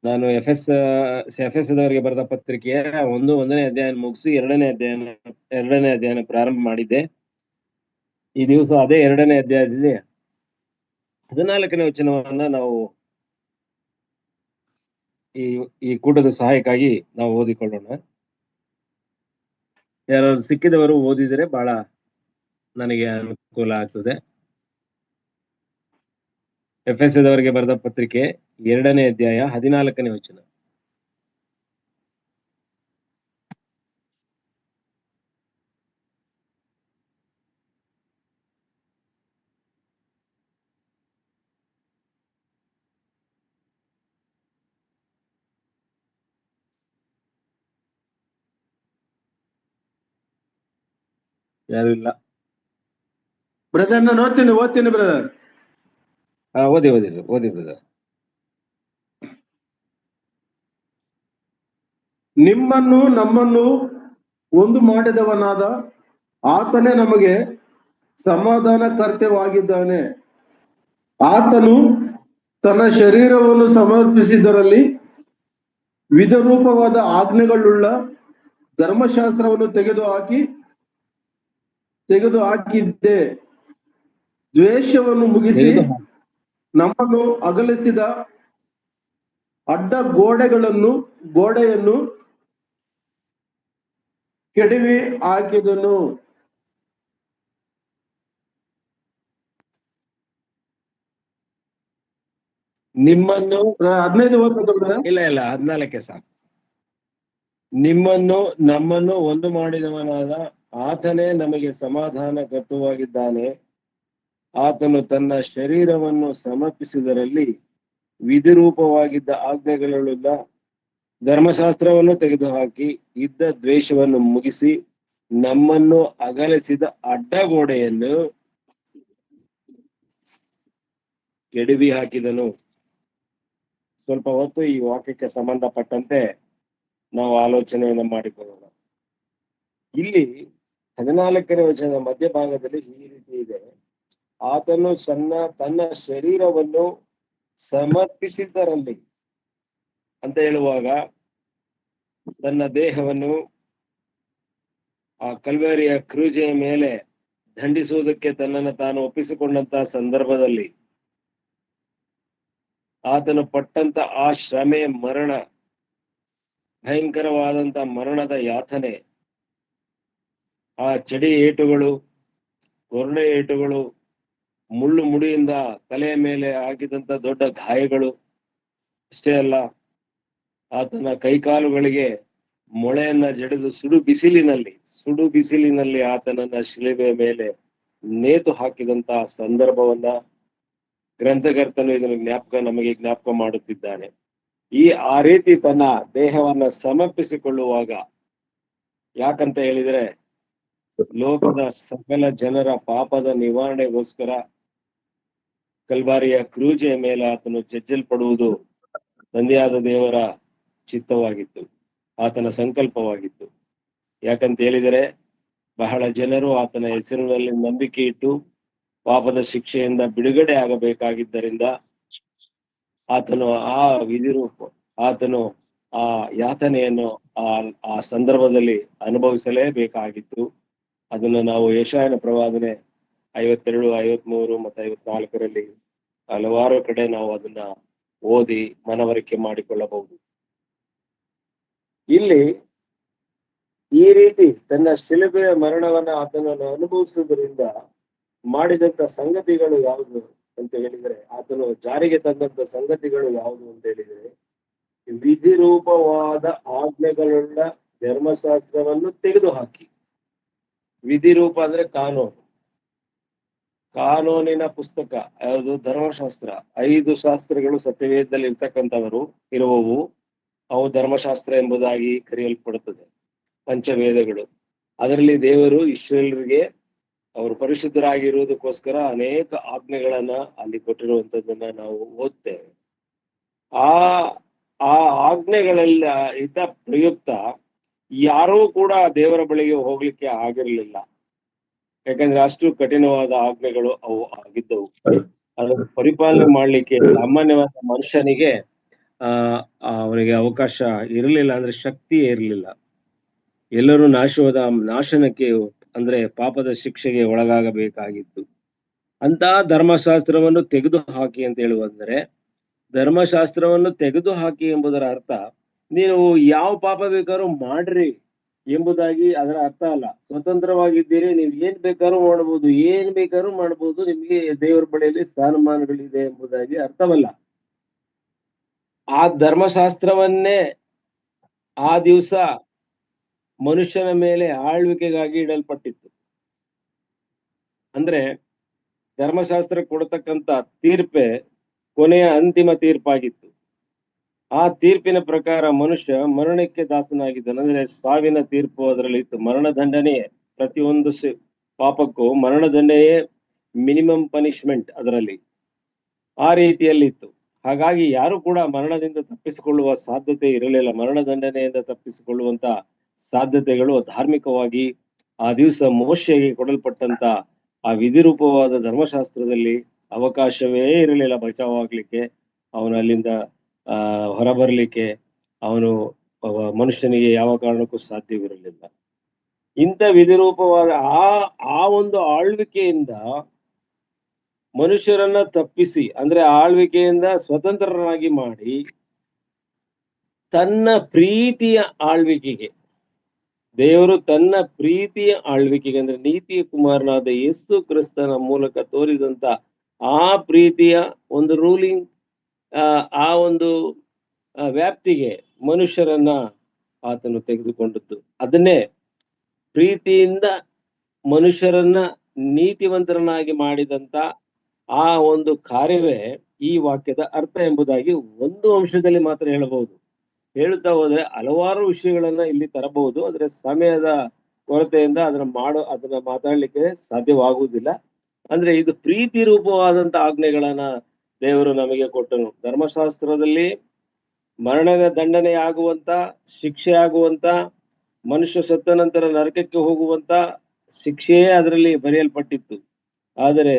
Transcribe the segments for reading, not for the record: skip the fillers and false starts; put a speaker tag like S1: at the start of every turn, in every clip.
S1: ನಾನು F S ದವರಿಗೆ ಬರೆದ ಪತ್ರಿಕೆಯ 1ನೇ ಅಧ್ಯಾಯ ಮುಗಿಸಿ 2ನೇ ಅಧ್ಯಾಯ ಪ್ರಾರಂಭ ಮಾಡಿದ್ದೆ. ಈ ದಿವಸ ಅದೇ 2ನೇ ಅಧ್ಯಾಯದಲ್ಲಿ 14ನೇ ವಚನವನ್ನ ನಾವು ಈ ಕೂಟದ ಸಹಾಯಕ್ಕಾಗಿ ನಾವು ಓದಿಕೊಳ್ಳೋಣ. ಯಾರಾದ್ರು ಸಿಕ್ಕಿದವರು ಓದಿದರೆ ಬಹಳ ನನಗೆ ಅನುಕೂಲ ಆಗ್ತದೆ. ಎಫ್ ಎಸ್ ದವರಿಗೆ ಬರೆದ ಪತ್ರಿಕೆ 2ನೇ ಅಧ್ಯಾಯ 14ನೇ ವಚನ. ಯಾರು ಇಲ್ಲ.
S2: ಬ್ರದರ್ ನಾನು ಓದ್ತೀನಿ ಬ್ರದರ್.
S1: ಓದಿ ಬ್ರದರ್.
S2: ನಿಮ್ಮನ್ನು ನಮ್ಮನ್ನು ಒಂದು ಮಾಡಿದವನಾದ ಆತನೇ ನಮಗೆ ಸಮಾಧಾನಕರ್ತವಾಗಿದ್ದಾನೆ. ಆತನು ತನ್ನ ಶರೀರವನ್ನು ಸಮರ್ಪಿಸಿದರಲ್ಲಿ ವಿಧರೂಪವಾದ ಆಜ್ಞೆಗಳುಳ್ಳ ಧರ್ಮಶಾಸ್ತ್ರವನ್ನು ತೆಗೆದು ಹಾಕಿದ್ದೆ. ದ್ವೇಷವನ್ನು ಮುಗಿಸಿ ನಮ್ಮನ್ನು ಅಗಲಿಸಿದ ಅಡ್ಡ ಗೋಡೆಯನ್ನು ಕೆಡವಿ ಹಾಕಿದನು.
S1: ನಿಮ್ಮನ್ನು
S2: 15
S1: ಇಲ್ಲ 14ಕ್ಕೆ ಸಾಕು. ನಿಮ್ಮನ್ನು ನಮ್ಮನ್ನು ಒಂದು ಮಾಡಿದವನಾದ ಆತನೇ ನಮಗೆ ಸಮಾಧಾನಕರ್ತವಾಗಿದ್ದಾನೆ. ಆತನು ತನ್ನ ಶರೀರವನ್ನು ಸಮರ್ಪಿಸಿದರಲ್ಲಿ ವಿಧಿರೂಪವಾಗಿದ್ದ ಆಜ್ಞೆಗಳುಳ್ಳ ಧರ್ಮಶಾಸ್ತ್ರವನ್ನು ತೆಗೆದುಹಾಕಿ ಇದ್ದ ದ್ವೇಷವನ್ನು ಮುಗಿಸಿ ನಮ್ಮನ್ನು ಅಗಲಿಸಿದ ಅಡ್ಡಗೋಡೆಯನ್ನು ಕೆಡವಿ ಹಾಕಿದನು. ಸ್ವಲ್ಪ ಹೊತ್ತು ಈ ವಾಕ್ಯಕ್ಕೆ ಸಂಬಂಧಪಟ್ಟಂತೆ ನಾವು ಆಲೋಚನೆಯನ್ನು ಮಾಡಿಕೊಳ್ಳೋಣ. ಇಲ್ಲಿ 14ನೇ ವಚನದ ಮಧ್ಯಭಾಗದಲ್ಲಿ ಈ ರೀತಿ ಇದೆ, ಆತನು ತನ್ನ ಶರೀರವನ್ನು ಸಮರ್ಪಿಸಿದ್ದರಲ್ಲಿ ಅಂತ ಹೇಳುವಾಗ ತನ್ನ ದೇಹವನ್ನು ಆ ಕಲ್ವೇರಿಯ ಕ್ರೂಜೆಯ ಮೇಲೆ ದಂಡಿಸುವುದಕ್ಕೆ ತನ್ನನ್ನು ತಾನು ಒಪ್ಪಿಸಿಕೊಂಡಂತಹ ಸಂದರ್ಭದಲ್ಲಿ ಆತನು ಪಟ್ಟಂತ ಆ ಶ್ರಮೆ, ಮರಣ, ಭಯಂಕರವಾದಂತ ಮರಣದ ಯಾತನೆ, ಆ ಚಡಿ ಏಟುಗಳು, ಕೊರಡೆ ಏಟುಗಳು, ಮುಳ್ಳು ಮುಡಿಯಿಂದ ತಲೆಯ ಮೇಲೆ ಹಾಕಿದಂತ ದೊಡ್ಡ ಗಾಯಗಳು, ಅಷ್ಟೇ ಅಲ್ಲ ಆತನ ಕೈಕಾಲುಗಳಿಗೆ ಮೊಳೆಯನ್ನ ಜಡಿದು ಸುಡು ಬಿಸಿಲಿನಲ್ಲಿ ಆತನನ್ನ ಶಿಲುಬೆಯ ಮೇಲೆ ನೇತು ಹಾಕಿದಂತಹ ಸಂದರ್ಭವನ್ನ ಗ್ರಂಥಕರ್ತನು ಇದನ್ನು ನಮಗೆ ಜ್ಞಾಪಕ ಮಾಡುತ್ತಿದ್ದಾನೆ. ಆ ರೀತಿ ತನ್ನ ದೇಹವನ್ನ ಸಮರ್ಪಿಸಿಕೊಳ್ಳುವಾಗ, ಯಾಕಂತ ಹೇಳಿದ್ರೆ ಲೋಕದ ಸಕಲ ಜನರ ಪಾಪದ ನಿವಾರಣೆಗೋಸ್ಕರ ಕಲ್ವಾರಿಯ ಕ್ರೂಜೆಯ ಮೇಲೆ ಆತನು ಜಜ್ಜಲ್ಪಡುವುದು ತಂದೆಯಾದ ದೇವರ ಚಿತ್ತವಾಗಿತ್ತು, ಆತನ ಸಂಕಲ್ಪವಾಗಿತ್ತು. ಯಾಕಂತ ಹೇಳಿದರೆ ಬಹಳ ಜನರು ಆತನ ಹೆಸರಿನಲ್ಲಿ ನಂಬಿಕೆ ಇಟ್ಟು ಪಾಪದ ಶಿಕ್ಷೆಯಿಂದ ಬಿಡುಗಡೆ ಆಗಬೇಕಾಗಿದ್ದರಿಂದ ಆತನು ಆತನು ಆ ಯಾತನೆಯನ್ನು ಆ ಸಂದರ್ಭದಲ್ಲಿ ಅನುಭವಿಸಲೇಬೇಕಾಗಿತ್ತು. ಅದನ್ನು ನಾವು ಯೆಶಾಯನ ಪ್ರವಾದನೆ 52, 53 ಮತ್ತು 54ರಲ್ಲಿ ಹಲವಾರು ಕಡೆ ನಾವು ಅದನ್ನ ಓದಿ ಮನವರಿಕೆ ಮಾಡಿಕೊಳ್ಳಬಹುದು. ಇಲ್ಲಿ ಈ ರೀತಿ ತನ್ನ ಶಿಲುಬೆಯ ಮರಣವನ್ನ ಆತನನ್ನು ಅನುಭವಿಸುವುದರಿಂದ ಮಾಡಿದಂತ ಸಂಗತಿಗಳು ಯಾವುದು ಅಂತ ಹೇಳಿದರೆ, ಆತನು ಜಾರಿಗೆ ತಂದಂತ ಸಂಗತಿಗಳು ಯಾವುದು ಅಂತ ಹೇಳಿದರೆ, ವಿಧಿರೂಪವಾದ ಆಜ್ಞೆಗಳುಳ್ಳ ಧರ್ಮಶಾಸ್ತ್ರವನ್ನು ತೆಗೆದುಹಾಕಿ. ವಿಧಿರೂಪ ಅಂದ್ರೆ ಕಾನೂನಿನ ಪುಸ್ತಕ ಯಾವುದು? ಧರ್ಮಶಾಸ್ತ್ರ. 5 ಶಾಸ್ತ್ರಗಳು ಸತ್ಯವೇದದಲ್ಲಿ ಇರುವವು. ಅವು ಧರ್ಮಶಾಸ್ತ್ರ ಎಂಬುದಾಗಿ ಕರೆಯಲ್ಪಡುತ್ತದೆ, ಪಂಚವೇದಗಳು. ಅದರಲ್ಲಿ ದೇವರು ಇಸ್ರಾಯೇಲರಿಗೆ ಅವರು ಪರಿಶುದ್ಧರಾಗಿರುವುದಕ್ಕೋಸ್ಕರ ಅನೇಕ ಆಜ್ಞೆಗಳನ್ನ ಅಲ್ಲಿ ಕೊಟ್ಟಿರುವಂತದ್ದನ್ನ ನಾವು ಓದ್ತೇವೆ. ಆ ಆಜ್ಞೆಗಳೆಲ್ಲ ಇದ್ದ ಪ್ರಯುಕ್ತ ಯಾರೂ ಕೂಡ ದೇವರ ಬಳಿಗೆ ಹೋಗ್ಲಿಕ್ಕೆ ಆಗಿರ್ಲಿಲ್ಲ. ಯಾಕಂದ್ರೆ ಅಷ್ಟು ಕಠಿಣವಾದ ಆಜ್ಞೆಗಳು ಅವು ಆಗಿದ್ದವು. ಅದನ್ನು ಪರಿಪಾಲನೆ ಮಾಡ್ಲಿಕ್ಕೆ ಸಾಮಾನ್ಯವಾದ ಮನುಷ್ಯನಿಗೆ ಅವರಿಗೆ ಅವಕಾಶ ಇರಲಿಲ್ಲ, ಅಂದ್ರೆ ಶಕ್ತಿಯೇ ಇರಲಿಲ್ಲ. ಎಲ್ಲರೂ ನಾಶನಕ್ಕೆ ಅಂದ್ರೆ ಪಾಪದ ಶಿಕ್ಷೆಗೆ ಒಳಗಾಗಬೇಕಾಗಿತ್ತು. ಅಂತಹ ಧರ್ಮಶಾಸ್ತ್ರವನ್ನು ತೆಗೆದು ಹಾಕಿ ಅಂತ ಹೇಳುವಂದ್ರೆ, ಧರ್ಮಶಾಸ್ತ್ರವನ್ನು ತೆಗೆದು ಹಾಕಿ ಎಂಬುದರ ಅರ್ಥ ನೀವು ಯಾವ ಪಾಪ ಬೇಕಾದ್ರೂ ಮಾಡ್ರಿ ಎಂಬುದಾಗಿ ಅದರ ಅರ್ಥ ಅಲ್ಲ. ಸ್ವತಂತ್ರವಾಗಿದ್ದೀರಿ, ನೀವು ಏನ್ ಬೇಕಾದ್ರೂ ಮಾಡಬಹುದು, ಏನ್ ಬೇಕಾದ್ರೂ ಮಾಡಬಹುದು, ನಿಮ್ಗೆ ದೇವರ ಬಳಿಯಲ್ಲಿ ಸ್ಥಾನಮಾನಗಳಿದೆ ಎಂಬುದಾಗಿ ಅರ್ಥವಲ್ಲ. ಆ ಧರ್ಮಶಾಸ್ತ್ರವನ್ನೇ ಆ ದಿವಸ ಮನುಷ್ಯನ ಮೇಲೆ ಆಳ್ವಿಕೆಗಾಗಿ ಇಡಲ್ಪಟ್ಟಿತ್ತು. ಅಂದ್ರೆ ಧರ್ಮಶಾಸ್ತ್ರ ಕೊಡತಕ್ಕಂತ ತೀರ್ಪೆ ಕೊನೆಯ ಅಂತಿಮ ತೀರ್ಪಾಗಿತ್ತು. ಆ ತೀರ್ಪಿನ ಪ್ರಕಾರ ಮನುಷ್ಯ ಮರಣಕ್ಕೆ ದಾಸನಾಗಿದ್ದಾನೆ. ಅಂದ್ರೆ ಸಾವಿನ ತೀರ್ಪು ಅದರಲ್ಲಿ ಇತ್ತು. ಮರಣದಂಡನೆಯೇ ಪ್ರತಿಯೊಂದು ಪಾಪಕ್ಕೂ ಮರಣದಂಡನೆಯೇ ಮಿನಿಮಮ್ ಪನಿಷ್ಮೆಂಟ್ ಅದರಲ್ಲಿ. ಆ ರೀತಿಯಲ್ಲಿ ಇತ್ತು. ಹಾಗಾಗಿ ಯಾರು ಕೂಡ ಮರಣದಿಂದ ತಪ್ಪಿಸಿಕೊಳ್ಳುವ ಸಾಧ್ಯತೆ ಇರಲಿಲ್ಲ. ಮರಣದಂಡನೆಯಿಂದ ತಪ್ಪಿಸಿಕೊಳ್ಳುವಂತ ಸಾಧ್ಯತೆಗಳು ಧಾರ್ಮಿಕವಾಗಿ ಆ ದಿವಸ ಮೋಶೆಗೆ ಕೊಡಲ್ಪಟ್ಟಂತ ಆ ವಿಧಿರೂಪವಾದ ಧರ್ಮಶಾಸ್ತ್ರದಲ್ಲಿ ಅವಕಾಶವೇ ಇರಲಿಲ್ಲ ಬಚಾವಾಗ್ಲಿಕ್ಕೆ, ಅವನು ಅಲ್ಲಿಂದ ಹೊರಬರ್ಲಿಕ್ಕೆ ಅವನು ಮನುಷ್ಯನಿಗೆ ಯಾವ ಕಾರಣಕ್ಕೂ ಸಾಧ್ಯವಿರಲಿಲ್ಲ. ಇಂಥ ವಿಧಿರೂಪವಾದ ಆ ಒಂದು ಆಳ್ವಿಕೆಯಿಂದ ಮನುಷ್ಯರನ್ನ ತಪ್ಪಿಸಿ, ಅಂದ್ರೆ ಆಳ್ವಿಕೆಯಿಂದ ಸ್ವತಂತ್ರರನ್ನಾಗಿ ಮಾಡಿ ತನ್ನ ಪ್ರೀತಿಯ ಆಳ್ವಿಕೆಗೆ, ದೇವರು ತನ್ನ ಪ್ರೀತಿಯ ಆಳ್ವಿಕೆಗೆ ಅಂದ್ರೆ ನೀತಿಯ ಕುಮಾರನಾದ ಯೇಸು ಕ್ರಿಸ್ತನ ಮೂಲಕ ತೋರಿದಂತ ಆ ಪ್ರೀತಿಯ ಒಂದು ರೂಲಿಂಗ್, ಆ ಒಂದು ವ್ಯಾಪ್ತಿಗೆ ಮನುಷ್ಯರನ್ನ ಆತನು ತೆಗೆದುಕೊಂಡದ್ದು. ಅದನ್ನೇ ಪ್ರೀತಿಯಿಂದ ಮನುಷ್ಯರನ್ನ ನೀತಿವಂತರನ್ನಾಗಿ ಮಾಡಿದಂತ ಆ ಒಂದು ಕಾರ್ಯವೇ ಈ ವಾಕ್ಯದ ಅರ್ಥ ಎಂಬುದಾಗಿ ಒಂದು ಅಂಶದಲ್ಲಿ ಮಾತ್ರ ಹೇಳಬಹುದು. ಹೇಳುತ್ತಾ ಹೋದ್ರೆ ಹಲವಾರು ವಿಷಯಗಳನ್ನ ಇಲ್ಲಿ ತರಬಹುದು, ಆದ್ರೆ ಸಮಯದ ಕೊರತೆಯಿಂದ ಅದನ್ನ ಮಾತಾಡ್ಲಿಕ್ಕೆ ಸಾಧ್ಯವಾಗುವುದಿಲ್ಲ. ಅಂದ್ರೆ ಇದು ಪ್ರೀತಿ ರೂಪವಾದಂತ ಆಜ್ಞೆಗಳನ್ನ ದೇವರು ನಮಗೆ ಕೊಟ್ಟನು. ಧರ್ಮಶಾಸ್ತ್ರದಲ್ಲಿ ಮರಣದ ದಂಡನೆ ಆಗುವಂತ, ಶಿಕ್ಷೆ ಆಗುವಂತ, ಮನುಷ್ಯ ಸತ್ತ ನಂತರ ನರಕಕ್ಕೆ ಹೋಗುವಂತ ಶಿಕ್ಷೆಯೇ ಅದರಲ್ಲಿ ಬರೆಯಲ್ಪಟ್ಟಿತ್ತು. ಆದರೆ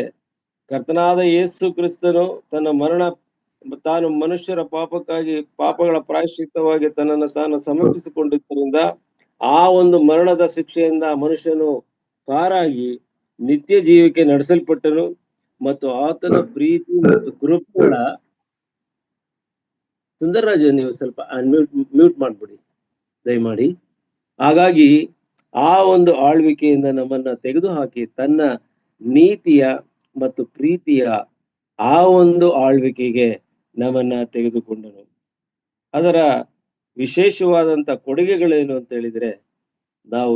S1: ಕರ್ತನಾದ ಯೇಸು ಕ್ರಿಸ್ತನು ತಾನು ಮನುಷ್ಯರ ಪಾಪಗಳ ಪ್ರಾಯಶ್ಚಿತ್ತವಾಗಿ ತನ್ನನ್ನು ತಾನು ಸಮರ್ಪಿಸಿಕೊಂಡಿದ್ದರಿಂದ ಆ ಒಂದು ಮರಣದ ಶಿಕ್ಷೆಯಿಂದ ಮನುಷ್ಯನು ಪಾರಾಗಿ ನಿತ್ಯ ಜೀವಕ್ಕೆ ನಡೆಸಲ್ಪಟ್ಟನು. ಮತ್ತು ಆತನ ಪ್ರೀತಿ ಮತ್ತು ಕೃಪೆಗಳ ಸುಂದರರಾಜ, ನೀವು ಸ್ವಲ್ಪ ಮ್ಯೂಟ್ ಮಾಡ್ಬಿಡಿ ದಯಮಾಡಿ. ಹಾಗಾಗಿ ಆ ಒಂದು ಆಳ್ವಿಕೆಯಿಂದ ನಮ್ಮನ್ನ ತೆಗೆದುಹಾಕಿ ತನ್ನ ನೀತಿಯ ಮತ್ತು ಪ್ರೀತಿಯ ಆ ಒಂದು ಆಳ್ವಿಕೆಗೆ ನಮ್ಮನ್ನ ತೆಗೆದುಕೊಂಡನು. ಅದರ ವಿಶೇಷವಾದಂತ ಕೊಡುಗೆಗಳೇನು ಅಂತ ಹೇಳಿದ್ರೆ, ನಾವು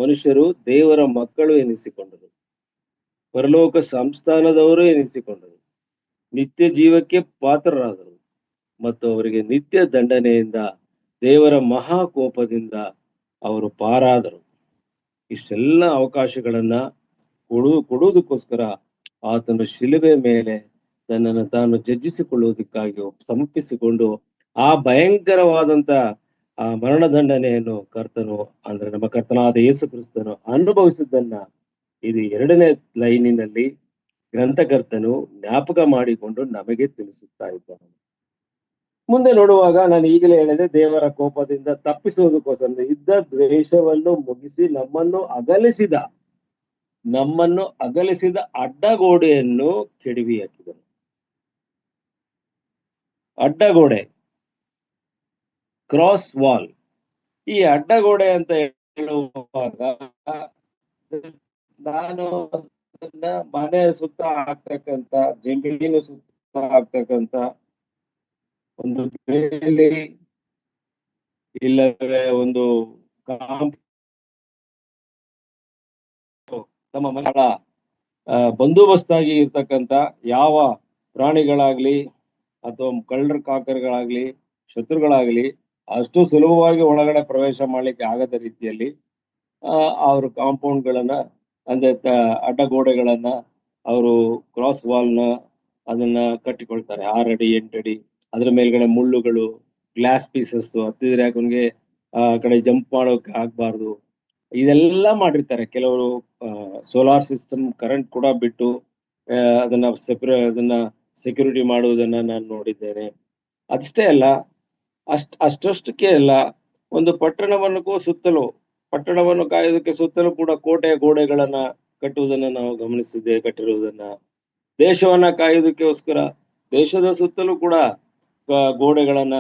S1: ಮನುಷ್ಯರು ದೇವರ ಮಕ್ಕಳು ಎನಿಸಿಕೊಂಡರು, ಪರಲೋಕ ಸಂಸ್ಥಾನದವರು ಎನಿಸಿಕೊಂಡರು, ನಿತ್ಯ ಜೀವಕ್ಕೆ ಪಾತ್ರರಾದರು ಮತ್ತು ಅವರಿಗೆ ನಿತ್ಯ ದಂಡನೆಯಿಂದ, ದೇವರ ಮಹಾಕೋಪದಿಂದ ಅವರು ಪಾರಾದರು. ಇಷ್ಟೆಲ್ಲ ಅವಕಾಶಗಳನ್ನ ಕೊಡುವುದಕ್ಕೋಸ್ಕರ ಆತನು ಶಿಲುಬೆ ಮೇಲೆ ತನ್ನನ್ನು ತಾನು ಜಜ್ಜಿಸಿಕೊಳ್ಳುವುದಕ್ಕಾಗಿ ಸಮರ್ಪಿಸಿಕೊಂಡು ಆ ಭಯಂಕರವಾದಂತ ಆ ಮರಣದಂಡನೆಯನ್ನು ಅಂದ್ರೆ ನಮ್ಮ ಕರ್ತನಾದ ಯೇಸು ಕ್ರಿಸ್ತನು ಅನುಭವಿಸಿದ್ದನ್ನ ಇದು 2ನೇ ಲೈನಿನಲ್ಲಿ ಗ್ರಂಥಕರ್ತನು ಜ್ಞಾಪಕ ಮಾಡಿಕೊಂಡು ನಮಗೆ ತಿಳಿಸುತ್ತಾ ಇದ್ದಾನೆ. ಮುಂದೆ ನೋಡುವಾಗ ನಾನು ಈಗಲೇ ಹೇಳಿದೆ, ದೇವರ ಕೋಪದಿಂದ ತಪ್ಪಿಸುವುದಕ್ಕೋಸ್ಕರ ಇದ್ದ ದ್ವೇಷವನ್ನು ಮುಗಿಸಿ ನಮ್ಮನ್ನು ಅಗಲಿಸಿದ ಅಡ್ಡಗೋಡೆಯನ್ನು ಕೆಡವಿ ಹಾಕಿದನು. ಅಡ್ಡಗೋಡೆ, ಕ್ರಾಸ್ ವಾಲ್. ಈ ಅಡ್ಡಗೋಡೆ ಅಂತ ಹೇಳುವಾಗ ನಾನು ಮನೆ ಸುತ್ತ ಆಗ್ತಕ್ಕಂತ, ಜಮೀನು ಸುತ್ತ ಆಗ್ತಕ್ಕಂತ ಒಂದು ಬೇಲಿ, ಇಲ್ಲವೇ ಒಂದು ತಮ್ಮ ಮನೆಗಳ ಬಂದೋಬಸ್ತಾಗಿ ಇರ್ತಕ್ಕಂತ ಯಾವ ಪ್ರಾಣಿಗಳಾಗ್ಲಿ ಅಥವಾ ಕಾಕರಗಳಾಗ್ಲಿ ಶತ್ರುಗಳಾಗ್ಲಿ ಅಷ್ಟು ಸುಲಭವಾಗಿ ಒಳಗಡೆ ಪ್ರವೇಶ ಮಾಡ್ಲಿಕ್ಕೆ ಆಗದ ರೀತಿಯಲ್ಲಿ ಅವರು ಕಾಂಪೌಂಡ್ಗಳನ್ನ ಅಂದ್ರೆ ಅಡ್ಡಗೋಡೆಗಳನ್ನ ಅವರು ಕ್ರಾಸ್ ವಾಲ್ನ ಅದನ್ನ ಕಟ್ಟಿಕೊಳ್ತಾರೆ. 6 ಅಡಿ 8 ಅಡಿ. ಅದ್ರ ಮೇಲ್ಗಡೆ ಮುಳ್ಳುಗಳು, ಗ್ಲಾಸ್ ಪೀಸಸ್, ಹತ್ತಿದ್ರೆ ಅವನಿಗೆ ಆ ಕಡೆ ಜಂಪ್ ಮಾಡೋಕೆ ಆಗ್ಬಾರ್ದು, ಇದೆಲ್ಲ ಮಾಡಿರ್ತಾರೆ. ಕೆಲವರು ಸೋಲಾರ್ ಸಿಸ್ಟಮ್ ಕರೆಂಟ್ ಕೂಡ ಬಿಟ್ಟು ಅದನ್ನ ಸೆಕ್ಯೂರಿಟಿ ಮಾಡುವುದನ್ನ ನಾನು ನೋಡಿದ್ದೇನೆ. ಅಷ್ಟೇ ಅಲ್ಲ, ಅಷ್ಟಕ್ಕೆ ಅಲ್ಲ, ಒಂದು ಪಟ್ಟಣವನ್ನು ಸುತ್ತಲೂ ಪಟ್ಟಣವನ್ನು ಕಾಯೋದಕ್ಕೆ ಸುತ್ತಲೂ ಕೂಡ ಕೋಟೆಯ ಗೋಡೆಗಳನ್ನ ಕಟ್ಟುವುದನ್ನ ನಾವು ಕಟ್ಟಿರುವುದನ್ನ, ದೇಶವನ್ನ ಕಾಯೋದಕ್ಕೋಸ್ಕರ ದೇಶದ ಸುತ್ತಲೂ ಕೂಡ ಗೋಡೆಗಳನ್ನ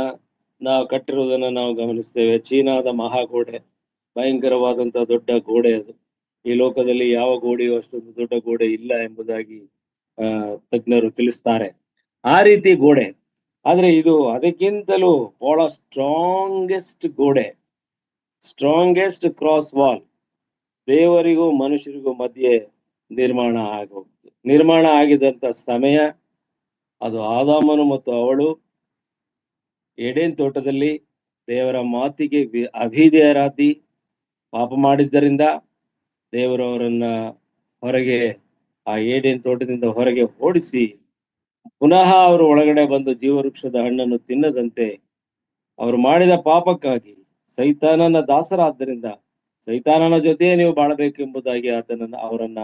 S1: ನಾವು ಕಟ್ಟಿರುವುದನ್ನ ನಾವು ಗಮನಿಸ್ತೇವೆ. ಚೀನಾದ ಮಹಾಗೋಡೆ ಭಯಂಕರವಾದಂತ ದೊಡ್ಡ ಗೋಡೆ ಅದು. ಈ ಲೋಕದಲ್ಲಿ ಯಾವ ಗೋಡೆಯೂ ಅಷ್ಟೊಂದು ದೊಡ್ಡ ಗೋಡೆ ಇಲ್ಲ ಎಂಬುದಾಗಿ ತಜ್ಞರು ತಿಳಿಸ್ತಾರೆ. ಆ ರೀತಿ ಗೋಡೆ. ಆದ್ರೆ ಇದು ಅದಕ್ಕಿಂತಲೂ ಬಹಳ ಸ್ಟ್ರಾಂಗೆಸ್ಟ್ ಗೋಡೆ, ಸ್ಟ್ರಾಂಗೆಸ್ಟ್ ಕ್ರಾಸ್ ವಾಲ್ ದೇವರಿಗೂ ಮನುಷ್ಯರಿಗೂ ಮಧ್ಯೆ ನಿರ್ಮಾಣ ಆಗಿದಂತ ಸಮಯ ಅದು ಆದಾಮನು ಮತ್ತು ಅವಳು ಏಡೇನ್ ತೋಟದಲ್ಲಿ ದೇವರ ಮಾತಿಗೆ ಅವಿಧೇಯರಾದಿ ಪಾಪ ಮಾಡಿದ್ದರಿಂದ ದೇವರು ಅವರನ್ನ ಹೊರಗೆ ಆ ಏಡೇನ್ ತೋಟದಿಂದ ಹೊರಗೆ ಓಡಿಸಿ ಪುನಃ ಅವರು ಒಳಗಡೆ ಬಂದು ಜೀವವೃಕ್ಷದ ಹಣ್ಣನ್ನು ತಿನ್ನದಂತೆ ಅವರು ಮಾಡಿದ ಪಾಪಕ್ಕಾಗಿ ಸೈತಾನನ ದಾಸರಾದ್ದರಿಂದ ಸೈತಾನನ ಜೊತೆಯೇ ನೀವು ಬಾಳಬೇಕೆಂಬುದಾಗಿ ಅವರನ್ನ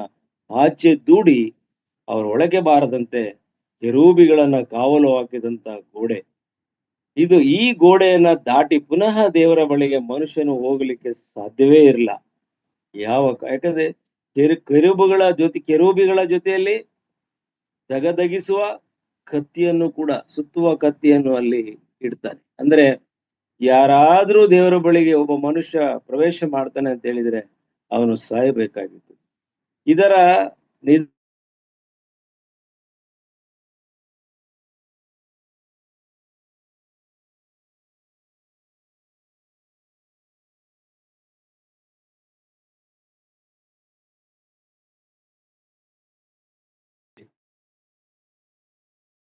S1: ಆಚೆ ದೂಡಿ ಅವರ ಒಳಗೆ ಬಾರದಂತೆ ಕೆರೂಬಿಗಳನ್ನ ಕಾವಲು ಹಾಕಿದಂತ ಗೋಡೆ ಇದು. ಈ ಗೋಡೆಯನ್ನ ದಾಟಿ ಪುನಃ ದೇವರ ಬಳಿಗೆ ಮನುಷ್ಯನು ಹೋಗ್ಲಿಕ್ಕೆ ಸಾಧ್ಯವೇ ಇರಲ್ಲ. ಯಾಕಂದ್ರೆ ಕೆರೂಬಿಗಳ ಜೊತೆಯಲ್ಲಿ ದಗದಗಿಸುವ ಕತ್ತಿಯನ್ನು ಕೂಡ, ಸುತ್ತುವ ಕತ್ತಿಯನ್ನು ಅಲ್ಲಿ ಇಡ್ತಾನೆ. ಅಂದ್ರೆ ಯಾರಾದ್ರೂ ದೇವರ ಬಳಿಗೆ ಒಬ್ಬ ಮನುಷ್ಯ ಪ್ರವೇಶ ಮಾಡ್ತಾನೆ ಅಂತ ಹೇಳಿದ್ರೆ ಅವನು ಸಾಯಬೇಕಾಗಿತ್ತು. ಇದರ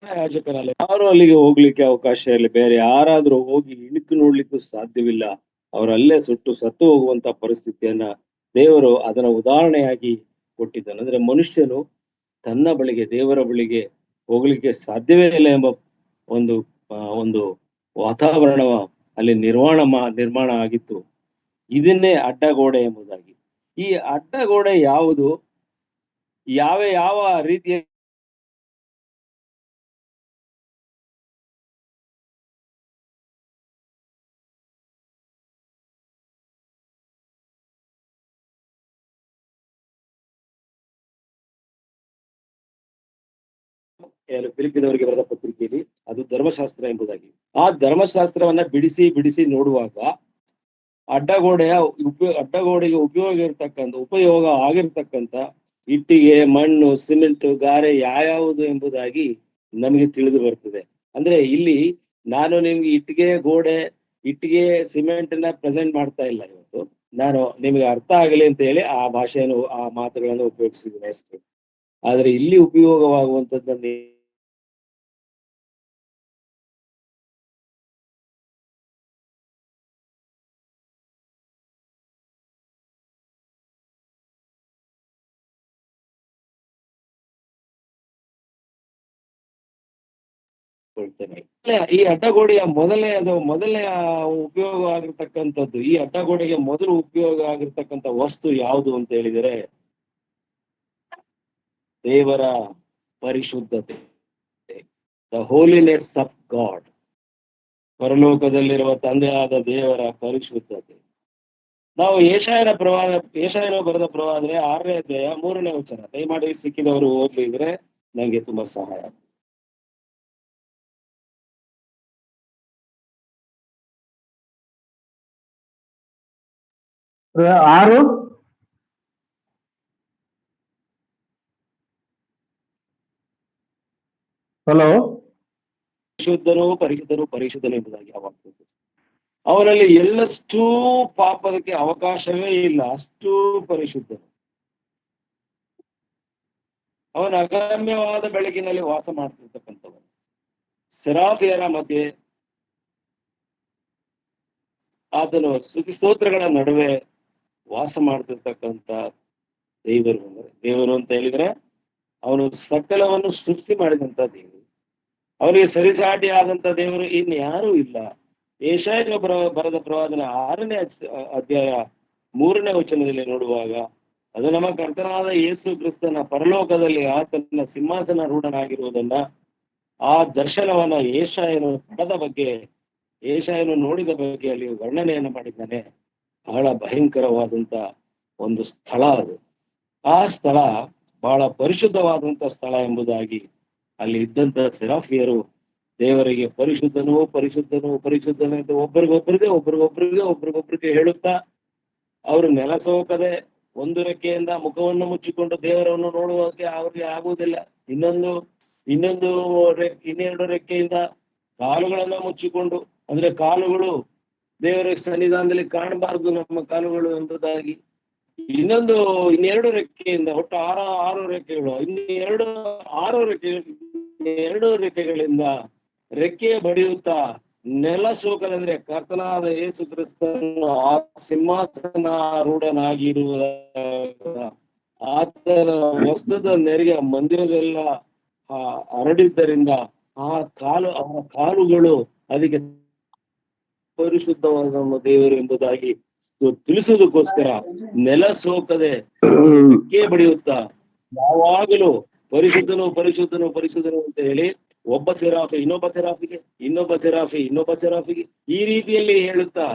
S1: ಯಾಜಕರಲ್ಲಿ ಯಾರು ಅಲ್ಲಿಗೆ ಹೋಗ್ಲಿಕ್ಕೆ ಅವಕಾಶ ಇಲ್ಲ. ಬೇರೆ ಯಾರಾದ್ರೂ ಹೋಗಿ ಇಣುಕು ನೋಡ್ಲಿಕ್ಕೂ ಸಾಧ್ಯವಿಲ್ಲ. ಅವರಲ್ಲೇ ಸತ್ತು ಹೋಗುವಂತ ಪರಿಸ್ಥಿತಿಯನ್ನ ದೇವರು ಅದನ್ನ ಉದಾಹರಣೆಯಾಗಿ ಕೊಟ್ಟಿದ್ದಾನೆ. ಅಂದ್ರೆ ಮನುಷ್ಯನು ತನ್ನ ಬಳಿಗೆ, ದೇವರ ಬಳಿಗೆ ಹೋಗ್ಲಿಕ್ಕೆ ಸಾಧ್ಯವೇ ಇಲ್ಲ ಎಂಬ ಒಂದು ವಾತಾವರಣ ಅಲ್ಲಿ ನಿರ್ಮಾಣ ಆಗಿತ್ತು. ಇದನ್ನೇ ಅಡ್ಡಗೋಡೆ ಎಂಬುದಾಗಿ. ಈ ಅಡ್ಡಗೋಡೆ ಯಾವುದು, ಯಾವ ರೀತಿಯ ಫಿಲಿಪ್ಪಿದವರಿಗೆ ಬರೆದ ಪತ್ರಿಕೆಯಲ್ಲಿ ಅದು ಧರ್ಮಶಾಸ್ತ್ರ ಎಂಬುದಾಗಿ. ಆ ಧರ್ಮಶಾಸ್ತ್ರವನ್ನ ಬಿಡಿಸಿ ನೋಡುವಾಗ ಅಡ್ಡಗೋಡೆಗೆ ಉಪಯೋಗ ಆಗಿರ್ತಕ್ಕಂಥ ಇಟ್ಟಿಗೆ, ಮಣ್ಣು, ಸಿಮೆಂಟ್, ಗಾರೆ ಯಾವುದು ಎಂಬುದಾಗಿ ನಮಗೆ ತಿಳಿದು ಬರ್ತದೆ. ಅಂದ್ರೆ ಇಲ್ಲಿ ನಾನು ನಿಮ್ಗೆ ಇಟ್ಟಿಗೆ ಸಿಮೆಂಟ್ ನ ಪ್ರೆಸೆಂಟ್ ಮಾಡ್ತಾ ಇಲ್ಲ ಇವತ್ತು. ನಾನು ನಿಮ್ಗೆ ಅರ್ಥ ಆಗಲಿ ಅಂತ ಹೇಳಿ ಆ ಭಾಷೆಯನ್ನು, ಆ ಮಾತುಗಳನ್ನು ಉಪಯೋಗಿಸಿದ್ದೀನಿ ಅಷ್ಟೇ. ಆದ್ರೆ ಇಲ್ಲಿ ಉಪಯೋಗವಾಗುವಂತದ್ದನ್ನೇ ಈ ಅಡ್ಡಗೋಡೆಯ ಮೊದಲನೇ ಉಪಯೋಗ ಆಗಿರ್ತಕ್ಕಂಥದ್ದು, ಈ ಅಡ್ಡಗೋಡೆಗೆ ಮೊದಲು ಉಪಯೋಗ ಆಗಿರ್ತಕ್ಕಂಥ ವಸ್ತು ಯಾವುದು ಅಂತ ಹೇಳಿದರೆ ದೇವರ ಪರಿಶುದ್ಧತೆ, ದ ಹೋಲಿನೆಸ್ ಆಫ್ ಗಾಡ್. ಪರಲೋಕದಲ್ಲಿರುವ ತಂದೆಯಾದ ದೇವರ ಪರಿಶುದ್ಧತೆ. ನಾವು ಏಷಾಯನ ಬರೆದ ಪ್ರವಾದನೆ 6ನೇ ಅಧ್ಯಾಯ 3ನೇ ವಚನ ದಯಮಾಡಿ ಸಿಕ್ಕಿದವರು ಓದ್ಲಿದ್ರೆ ನಂಗೆ ತುಂಬಾ ಸಹಾಯ.
S2: ಆರು ಹಲೋ
S1: ಪರಿಶುದ್ಧನು ಎಂಬುದಾಗಿ ಯಾವಾಗ್ತದೆ. ಅವನಲ್ಲಿ ಎಲ್ಲಷ್ಟೂ ಪಾಪದಕ್ಕೆ ಅವಕಾಶವೇ ಇಲ್ಲ, ಅಷ್ಟು ಪರಿಶುದ್ಧನು. ಅವನ ಅಗಮ್ಯವಾದ ಬೆಳಕಿನಲ್ಲಿ ವಾಸ ಮಾಡ್ತಿರ್ತಕ್ಕಂಥವನು. ಸೆರಾಫಿಯರ ಮಧ್ಯೆ ಆತನು ಸ್ತುತಿ ಸ್ತೋತ್ರಗಳ ನಡುವೆ ವಾಸ ಮಾಡ್ತಿರ್ತಕ್ಕಂಥ ದೇವರು ಅಂತ ಹೇಳಿದ್ರೆ ಅವನು ಸಕಲವನ್ನು ಸೃಷ್ಟಿ ಮಾಡಿದಂತ ದೇವರು. ಅವರಿಗೆ ಸರಿಸಾಟಿ ಆದಂತ ದೇವರು ಇನ್ಯಾರೂ ಇಲ್ಲ. ಯೆಶಾಯನ ಬರೆದ ಪ್ರವಾದನೆ 6ನೇ ಅಧ್ಯಾಯ 3ನೇ ವಚನದಲ್ಲಿ ನೋಡುವಾಗ ಅದು ನಮ್ಮ ಕರ್ತನಾದ ಯೇಸು ಕ್ರಿಸ್ತನ ಪರಲೋಕದಲ್ಲಿ ಆತನ ಸಿಂಹಾಸನ ರೂಢನಾಗಿರುವುದನ್ನ, ಆ ದರ್ಶನವನ್ನ ಯೆಶಾಯನು ಪಡೆದ ಬಗ್ಗೆ ಯೆಶಾಯನು ನೋಡಿದ ಬಗ್ಗೆ ಅಲ್ಲಿ ವರ್ಣನೆಯನ್ನು ಮಾಡಿದ್ದಾನೆ. ಬಹಳ ಭಯಂಕರವಾದಂತ ಒಂದು ಸ್ಥಳ ಅದು. ಆ ಸ್ಥಳ ಬಹಳ ಪರಿಶುದ್ಧವಾದಂತ ಸ್ಥಳ ಎಂಬುದಾಗಿ ಅಲ್ಲಿ ಇದ್ದಂತ ಸೆರಾಫಿಯರು ದೇವರಿಗೆ ಪರಿಶುದ್ಧನು ಪರಿಶುದ್ಧನು ಪರಿಶುದ್ಧನು ಅಂತ ಒಬ್ರಿಗೊಬ್ರಿಗೆ ಹೇಳುತ್ತಾ ಅವರು ನೆಲಸೋಕದೆ ಒಂದು ರೆಕ್ಕೆಯಿಂದ ಮುಖವನ್ನು ಮುಚ್ಚಿಕೊಂಡು ದೇವರನ್ನು ನೋಡುವಂತೆ ಅವ್ರಿಗೆ ಆಗುವುದಿಲ್ಲ. ಇನ್ನೆರಡು ರೆಕ್ಕೆಯಿಂದ ಕಾಲುಗಳನ್ನ ಮುಚ್ಚಿಕೊಂಡು, ಅಂದ್ರೆ ಕಾಲುಗಳು ದೇವರ ಸನ್ನಿಧಾನದಲ್ಲಿ ಕಾಣಬಾರದು ನಮ್ಮ ಕಾಲುಗಳು ಎಂಬುದಾಗಿ, ಇನ್ನೆರಡು ರೆಕ್ಕೆಯಿಂದ, ಒಟ್ಟು ಆರು ರೆಕ್ಕೆಗಳು, ಎರಡು ರೆಕ್ಕೆಗಳಿಂದ ರೆಕ್ಕೆ ಬಡಿಯುತ್ತಾ ನೆಲ ಸೋಕದಂದ್ರೆ ಕರ್ತನಾದ ಯೇಸು ಕ್ರಿಸ್ತನು ಆ ಸಿಂಹಾಸನಾರೂಢನಾಗಿರುವ ಆತನ ವಸ್ತ್ರದ ನೆರೆಯ ಮಂದಿರದೆಲ್ಲ ಹರಡಿದ್ದರಿಂದ ಅವರ ಕಾಲುಗಳು ಅದಕ್ಕೆ ಪರಿಶುದ್ಧವಾದ ನಮ್ಮ ದೇವರು ಎಂಬುದಾಗಿ ತಿಳಿಸುವುದಕ್ಕೋಸ್ಕರ ನೆಲ ಸೋಕದೆ ರೆಕ್ಕೆ ಬಡಿಯುತ್ತಾ ಯಾವಾಗಲೂ ಪರಿಶುದ್ಧನು ಪರಿಶುದ್ಧನು ಪರಿಶುದ್ಧನು ಅಂತ ಹೇಳಿ ಒಬ್ಬ ಸೆರಾಫಿ ಇನ್ನೊಬ್ಬ ಸೆರಾಫಿಗೆ ಈ ರೀತಿಯಲ್ಲಿ ಹೇಳುತ್ತಾ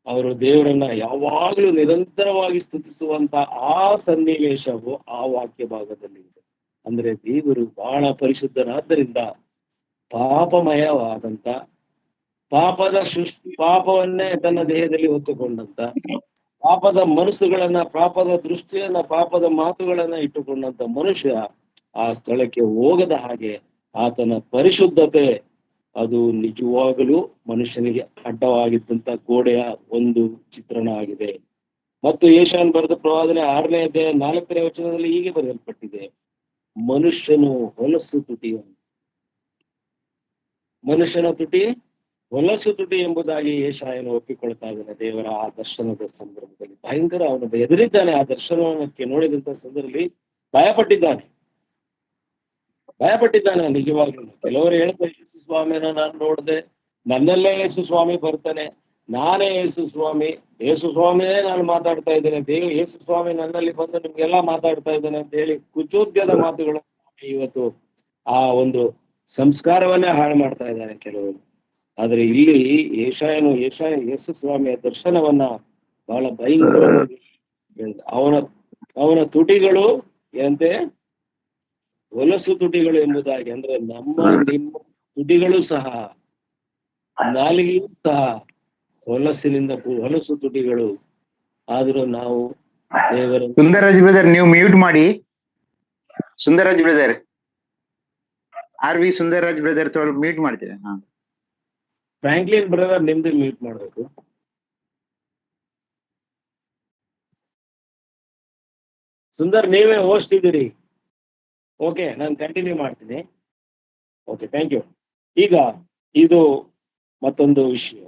S1: ಅವರು ದೇವರನ್ನ ಯಾವಾಗಲೂ ನಿರಂತರವಾಗಿ ಸ್ತುತಿಸುವಂತ ಆ ಸನ್ನಿವೇಶವು ಆ ವಾಕ್ಯ ಭಾಗದಲ್ಲಿ ಇದೆ. ಅಂದ್ರೆ ದೇವರು ಬಹಳ ಪರಿಶುದ್ಧನಾದ್ದರಿಂದ ಪಾಪಮಯವಾದಂತ ಪಾಪವನ್ನೇ ತನ್ನ ದೇಹದಲ್ಲಿ ಹೊತ್ತುಕೊಂಡಂತ, ಪಾಪದ ಮನಸ್ಸುಗಳನ್ನ, ಪಾಪದ ದೃಷ್ಟಿಯನ್ನ, ಪಾಪದ ಮಾತುಗಳನ್ನ ಇಟ್ಟುಕೊಂಡಂತ ಮನುಷ್ಯ ಆ ಸ್ಥಳಕ್ಕೆ ಹೋಗದ ಹಾಗೆ ಆತನ ಪರಿಶುದ್ಧತೆ ಅದು ನಿಜವಾಗಲೂ ಮನುಷ್ಯನಿಗೆ ಅಡ್ಡವಾಗಿದ್ದಂತ ಗೋಡೆಯ ಒಂದು ಚಿತ್ರಣ ಆಗಿದೆ. ಮತ್ತು ಯೆಶಾಯನು ಬರೆದ ಪ್ರವಾದನೆ 6ನೇ ಅಧ್ಯಾಯ 4ನೇ ವಚನದಲ್ಲಿ ಹೀಗೆ ಬರೆಯಲ್ಪಟ್ಟಿದೆ, ಮನುಷ್ಯನ ತುಟಿ ಹೊಲಸು ತುಟಿ ಎಂಬುದಾಗಿ ಯೆಶಾಯನು ಒಪ್ಪಿಕೊಳ್ತಾ ಇದ್ದಾನೆ. ದೇವರ ಆ ದರ್ಶನದ ಸಂದರ್ಭದಲ್ಲಿ ಭಯಂಕರ ಅವನು ಎದುರಿದ್ದಾನೆ. ಆ ದರ್ಶನಕ್ಕೆ ನೋಡಿದಂತ ಸಂದರ್ಭದಲ್ಲಿ ಭಯಪಟ್ಟಿದ್ದಾನೆ. ನಿಜವಾಗ್ಲೂ ಕೆಲವರು ಹೇಳ್ತಾರೆ, ಯೇಸು ಸ್ವಾಮಿನ ನಾನು ನೋಡ್ದೆ, ನನ್ನಲ್ಲೇ ಯೇಸು ಸ್ವಾಮಿ ಬರ್ತಾನೆ, ನಾನೇ ಯೇಸು ಸ್ವಾಮಿನೇ ನಾನು ಮಾತಾಡ್ತಾ ಇದ್ದೇನೆ, ಯೇಸು ಸ್ವಾಮಿ ನನ್ನಲ್ಲಿ ಬಂದು ನಿಮ್ಗೆಲ್ಲಾ ಮಾತಾಡ್ತಾ ಇದ್ದೇನೆ ಅಂತ ಹೇಳಿ ಕುಚೋದ್ಯದ ಮಾತುಗಳು ಇವತ್ತು ಆ ಒಂದು ಸಂಸ್ಕಾರವನ್ನೇ ಹಾಳು ಮಾಡ್ತಾ ಇದ್ದಾರೆ ಕೆಲವರು. ಆದ್ರೆ ಇಲ್ಲಿ ಯೇಸು ಸ್ವಾಮಿಯ ದರ್ಶನವನ್ನ ಬಹಳ ಭಯಂಕರವಾಗಿ ಅವನ ತುಟಿಗಳು ಏನಂತೆ ಹೊಲಸು ತುಟಿಗಳು ಎಂಬುದಾಗಿ, ಅಂದ್ರೆ ನಿಮ್ಮ ತುಟಿಗಳು ಸಹ, ನಾಲಿಗೆಯೂ ಸಹ ಹೊಲಸು ತುಟಿಗಳು. ಆದ್ರೂ ನಾವು ದೇವರ
S3: ಸುಂದರರಾಜ್ ಬ್ರದರ್ ನೀವು ಮ್ಯೂಟ್ ಮಾಡಿ. Sundararaj brother, Sundararaj brother mute ಮಾಡ್ತೀರಾ?
S1: ಫ್ರಾಂಕ್ಲಿನ್ ಬ್ರದರ್ ನಿಮ್ದು ಮ್ಯೂಟ್ ಮಾಡ್ಬೇಕು. ಸುಂದರ್ ನೀವೇ ಹೋಸ್ಟ್ ಇದ್ದೀರಿ. ಓಕೆ, ನಾನು ಕಂಟಿನ್ಯೂ ಮಾಡ್ತೀನಿ. Okay, thank you. ಈಗ ಇದು ಮತ್ತೊಂದು ವಿಷಯ.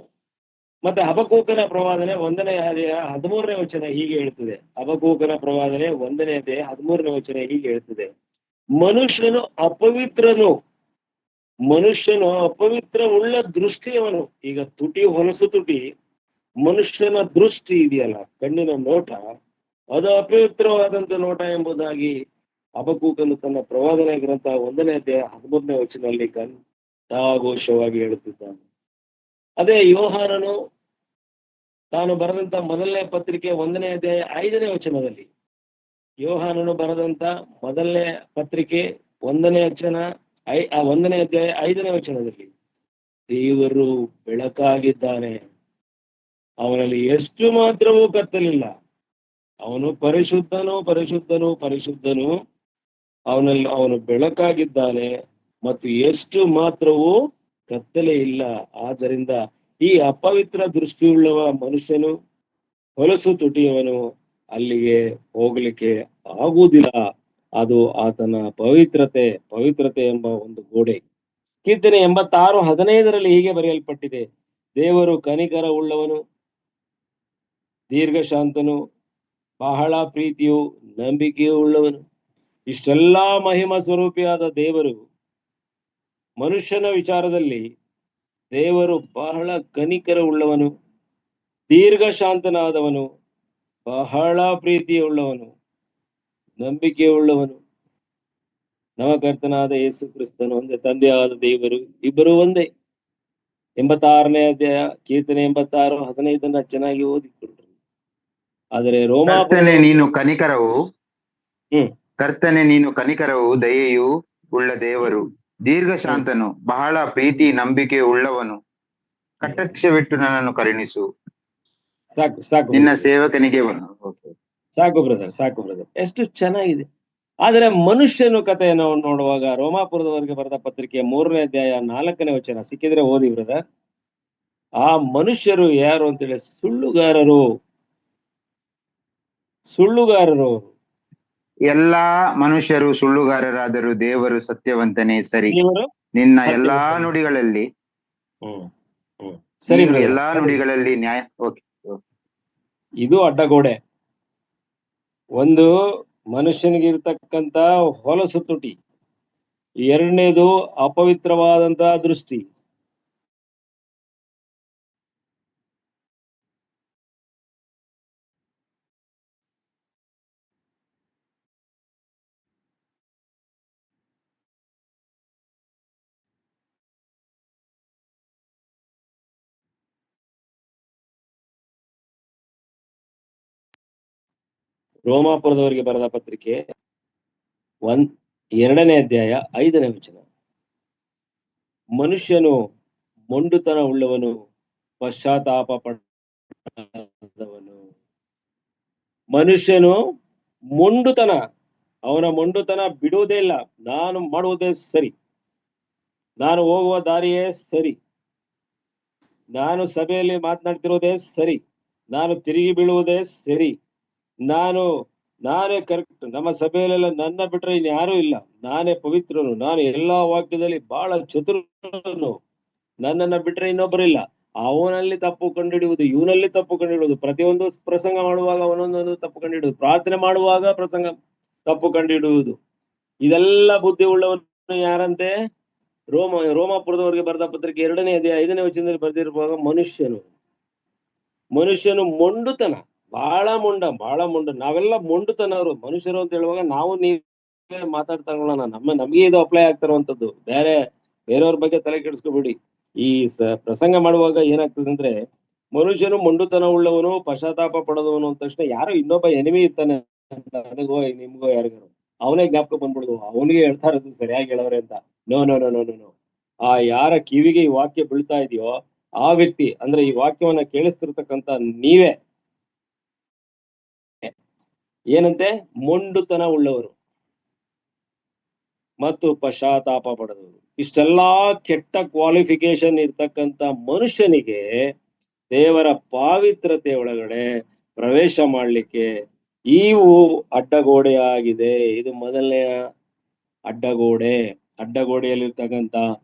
S1: ಮತ್ತೆ ಹಬಕ್ಕೂಕನ ಪ್ರವಾದನೆ 1ನೇ ಅಧ್ಯಾಯ 13ನೇ ವಚನ ಹೀಗೆ ಹೇಳ್ತದೆ. ಹಬಕ್ಕೂಕನ ಪ್ರವಾದನೆ 1ನೇ ಅಧ್ಯಾಯ 13ನೇ ವಚನ ಹೀಗೆ ಹೇಳ್ತದೆ, ಮನುಷ್ಯನು ಅಪವಿತ್ರ ಉಳ್ಳ ದೃಷ್ಟಿಯವನು. ಈಗ ತುಟಿ ಹೊಲಸು ತುಟಿ, ಮನುಷ್ಯನ ದೃಷ್ಟಿ ಇದೆಯಲ್ಲ, ಕಣ್ಣಿನ ನೋಟ, ಅದು ಅಪವಿತ್ರವಾದಂತ ನೋಟ ಎಂಬುದಾಗಿ ಹಬಕ್ಕೂಕನು ತನ್ನ ಪ್ರವಾದನೆ ಗ್ರಂಥ 1ನೇ ಅಧ್ಯಾಯ 13ನೇ ವಚನದಲ್ಲಿ ಘೋಷವಾಗಿ ಹೇಳುತ್ತಿದ್ದಾನೆ. ಅದೇ ಯೋಹಾನನು ತಾನು ಬರೆದಂತ ಮೊದಲನೇ ಪತ್ರಿಕೆ 1ನೇ ಅಧ್ಯಾಯ 5ನೇ ವಚನದಲ್ಲಿ, ಯೋಹಾನನು ಬರೆದಂತ ಮೊದಲನೇ ಪತ್ರಿಕೆ 1ನೇ ಅಧ್ಯಾಯ 5ನೇ ವಚನದಲ್ಲಿ, ದೇವರು ಬೆಳಕಾಗಿದ್ದಾನೆ, ಅವನಲ್ಲಿ ಎಷ್ಟು ಮಾತ್ರವೂ ಕತ್ತಲಿಲ್ಲ, ಅವನು ಪರಿಶುದ್ಧನು, ಅವನು ಬೆಳಕಾಗಿದ್ದಾನೆ ಮತ್ತು ಎಷ್ಟು ಮಾತ್ರವೂ ಕತ್ತಲೆ ಇಲ್ಲ. ಆದ್ದರಿಂದ ಈ ಅಪವಿತ್ರ ದೃಷ್ಟಿಯುಳ್ಳವ ಮನುಷ್ಯನು, ಹೊಲಸು ತುಟಿಯವನು ಅಲ್ಲಿಗೆ ಹೋಗ್ಲಿಕ್ಕೆ ಆಗುವುದಿಲ್ಲ. ಅದು ಆತನ ಪವಿತ್ರತೆ ಎಂಬ ಒಂದು ಗೋಡೆ. ಕೀರ್ತನೆ 86:15 ಹೀಗೆ ಬರೆಯಲ್ಪಟ್ಟಿದೆ, ದೇವರು ಕನಿಕರ ಉಳ್ಳವನು, ದೀರ್ಘಶಾಂತನು, ಬಹಳ ಪ್ರೀತಿಯು, ನಂಬಿಕೆಯೂ ಉಳ್ಳವನು. ಇಷ್ಟೆಲ್ಲಾ ಮಹಿಮಾ ಸ್ವರೂಪಿಯಾದ ದೇವರು ಮನುಷ್ಯನ ವಿಚಾರದಲ್ಲಿ ದೇವರು ಬಹಳ ಕನಿಕರ ಉಳ್ಳವನು, ದೀರ್ಘಶಾಂತನಾದವನು, ಬಹಳ ಪ್ರೀತಿಯುಳ್ಳವನು, ನಂಬಿಕೆಯುಳ್ಳವನು. ನಮ್ಮ ಕರ್ತನಾದ ಯೇಸು ಕ್ರಿಸ್ತನು ಒಂದೇ, ತಂದೆಯಾದ ದೇವರು ಇಬ್ಬರು ಒಂದೇ. 86ನೇ ಅಧ್ಯಾಯ ಕೀರ್ತನೆ 86 15 ಚೆನ್ನಾಗಿ ಓದಿಕೊಳ್ರಿ. ಆದರೆ
S3: ಕರ್ತನೆ ನೀನು ಕನಿಕರವು
S1: ಹ್ಮ್
S3: ಕರ್ತನೆ ನೀನು ಕನಿಕರವು ದಯೆಯು ಉಳ್ಳ ದೇವರು, ದೀರ್ಘಶಾಂತನು, ಬಹಳ ಪ್ರೀತಿ ನಂಬಿಕೆ ಉಳ್ಳವನು, ಕಟಾಕ್ಷವಿಟ್ಟು ನನ್ನನ್ನು ಕರುಣಿಸು,
S1: ಸಾಕು ಸಾಕು
S3: ನಿನ್ನ
S1: brother.
S3: ಸೇವಕನಿಗೆ
S1: ಸಾಕು ಬ್ರದರ್. ಎಷ್ಟು ಚೆನ್ನಾಗಿದೆ. ಆದರೆ ಮನುಷ್ಯನು ಕಥೆಯನ್ನು ನೋಡುವಾಗ ರೋಮಾಪುರದವರೆಗೆ ಬರೆದ ಪತ್ರಿಕೆ 3ನೇ ಅಧ್ಯಾಯ 4ನೇ ವಚನ ಸಿಕ್ಕಿದ್ರೆ ಓದಿ ಬ್ರದರ್. ಆ ಮನುಷ್ಯರು ಯಾರು ಅಂತೇಳಿ ಸುಳ್ಳುಗಾರರು.
S3: ಎಲ್ಲಾ ಮನುಷ್ಯರು ಸುಳ್ಳುಗಾರರಾದರೂ ದೇವರು ಸತ್ಯವಂತನೇ ಸರಿ.
S1: ದೇವರು
S3: ನಿನ್ನ
S1: ಸತ್ಯವಂತನೇ.
S3: ಎಲ್ಲಾ ನುಡಿಗಳಲ್ಲಿ
S1: ಸರಿ
S3: ನೀನು
S1: brother.
S3: ಎಲ್ಲಾ ನುಡಿಗಳಲ್ಲಿ ನ್ಯಾಯ.
S1: ಇದು ಅಡ್ಡಗೋಡೆ. ಒಂದು ಮನುಷ್ಯನಿಗೆ ಇರ್ತಕ್ಕಂತ ಹೊಲಸು ತುಟಿ, ಎರಡನೇದು ಅಪವಿತ್ರವಾದಂತಹ ದೃಷ್ಟಿ. ರೋಮಾಪುರದವರಿಗೆ ಬರೆದ ಪತ್ರಿಕೆ 2ನೇ ಅಧ್ಯಾಯ 5ನೇ ವಚನ. ಮನುಷ್ಯನು ಮೊಂಡುತನ ಉಳ್ಳವನು, ಪಶ್ಚಾತ್ತಾಪ ಪಡದವನು. ಮನುಷ್ಯನು ಮೊಂಡುತನ, ಅವನ ಮೊಂಡುತನ ಬಿಡುವುದೇ ಇಲ್ಲ. ನಾನು ಮಾಡುವುದೇ ಸರಿ, ನಾನು ಹೋಗುವ ದಾರಿಯೇ ಸರಿ, ನಾನು ಸಭೆಯಲ್ಲಿ ಮಾತನಾಡ್ತಿರೋದೇ ಸರಿ, ನಾನು ತಿರುಗಿ ಬೀಳುವುದೇ ಸರಿ, ನಾನೇ ಕರೆಕ್ಟ್, ನಮ್ಮ ಸಭೆಯಲ್ಲೆಲ್ಲ ನನ್ನ ಬಿಟ್ರೆ ಇನ್ಯಾರೂ ಇಲ್ಲ, ನಾನೇ ಪವಿತ್ರನು, ನಾನು ಎಲ್ಲಾ ವಾಕ್ಯದಲ್ಲಿ ಬಹಳ ಚತುರನು, ನನ್ನನ್ನ ಬಿಟ್ರೆ ಇನ್ನೊಬ್ಬರಿಲ್ಲ. ಅವನಲ್ಲಿ ತಪ್ಪು ಕಂಡುಹಿಡಿಯುವುದು, ಇವನಲ್ಲಿ ತಪ್ಪು ಕಂಡುಹಿಡಿಯುವುದು, ಪ್ರತಿಯೊಂದು ಪ್ರಸಂಗ ಮಾಡುವಾಗ ಒಂದೊಂದೊಂದು ತಪ್ಪು ಕಂಡುಹಿಡಿಯುವುದು, ಪ್ರಾರ್ಥನೆ ಮಾಡುವಾಗ ಪ್ರಸಂಗ ತಪ್ಪು ಕಂಡುಹಿಡಿಯುವುದು. ಇದೆಲ್ಲ ಬುದ್ಧಿ ಉಳ್ಳವನು ಯಾರಂತೆ? ರೋಮಾಪುರದವರಿಗೆ ಬರೆದ ಪತ್ರಿಕೆ 2ನೇ ಅಧ್ಯಾಯ 5ನೇ ವಚನದಲ್ಲಿ ಬರೆದಿರುವಾಗ ಮನುಷ್ಯನು ಮೊಂಡುತನ, ಬಹಳ ಮೊಂಡ. ನಾವೆಲ್ಲ ಮೊಂಡುತನವರು ಮನುಷ್ಯರು ಅಂತ ಹೇಳುವಾಗ ನಾವು ನೀವೇ ಮಾತಾಡ್ತಾಗೋಣ. ನಮಗೆ ಇದು ಅಪ್ಲೈ ಆಗ್ತಿರುವಂತದ್ದು. ಬೇರೆಯವ್ರ ಬಗ್ಗೆ ತಲೆ ಕೆಡಿಸ್ಕೊಬೇಡಿ. ಈ ಪ್ರಸಂಗ ಮಾಡುವಾಗ ಏನಾಗ್ತದೆ ಅಂದ್ರೆ, ಮನುಷ್ಯನು ಮೊಂಡುತನ ಉಳ್ಳವನು, ಪಶ್ಚಾತ್ತಾಪ ಪಡೋದವನು ಅಂದ ತಕ್ಷಣ ಯಾರೋ ಇನ್ನೊಬ್ಬ ಎನಿಮಿ ಇರ್ತಾನೆ ಅಂತ ನನಗೋ ನಿಮ್ಗೋ ಯಾರಿಗಾರು ಅವನೇ ಜ್ಞಾಪಕ ಬಂದ್ಬಿಡುದು, ಅವನಿಗೆ ಹೇಳ್ತಾ ಇರೋದು ಸರಿಯಾಗಿ ಹೇಳವ್ರೆ ಅಂತ. ನೋ. ಆ ಯಾರ ಕಿವಿಗೆ ಈ ವಾಕ್ಯ ಬೀಳ್ತಾ ಇದೆಯೋ ಆ ವ್ಯಕ್ತಿ, ಅಂದ್ರೆ ಈ ವಾಕ್ಯವನ್ನ ಕೇಳಿಸ್ತಿರ್ತಕ್ಕಂತ ನೀವೇ ಏನಂತೆ? ಮೊಂಡುತನ ಉಳ್ಳವರು ಮತ್ತು ಪಶ್ಚಾತ್ತಾಪ ಪಡೆದವರು. ಇಷ್ಟೆಲ್ಲಾ ಕೆಟ್ಟ ಕ್ವಾಲಿಫಿಕೇಶನ್ ಇರ್ತಕ್ಕಂತ ಮನುಷ್ಯನಿಗೆ ದೇವರ ಪಾವಿತ್ರತೆ ಒಳಗಡೆ ಪ್ರವೇಶ ಮಾಡ್ಲಿಕ್ಕೆ ಇವು ಅಡ್ಡಗೋಡೆಯಾಗಿದೆ. ಇದು ಮೊದಲನೆಯ ಅಡ್ಡಗೋಡೆ. ಅಡ್ಡಗೋಡೆಯಲ್ಲಿರ್ತಕ್ಕಂಥ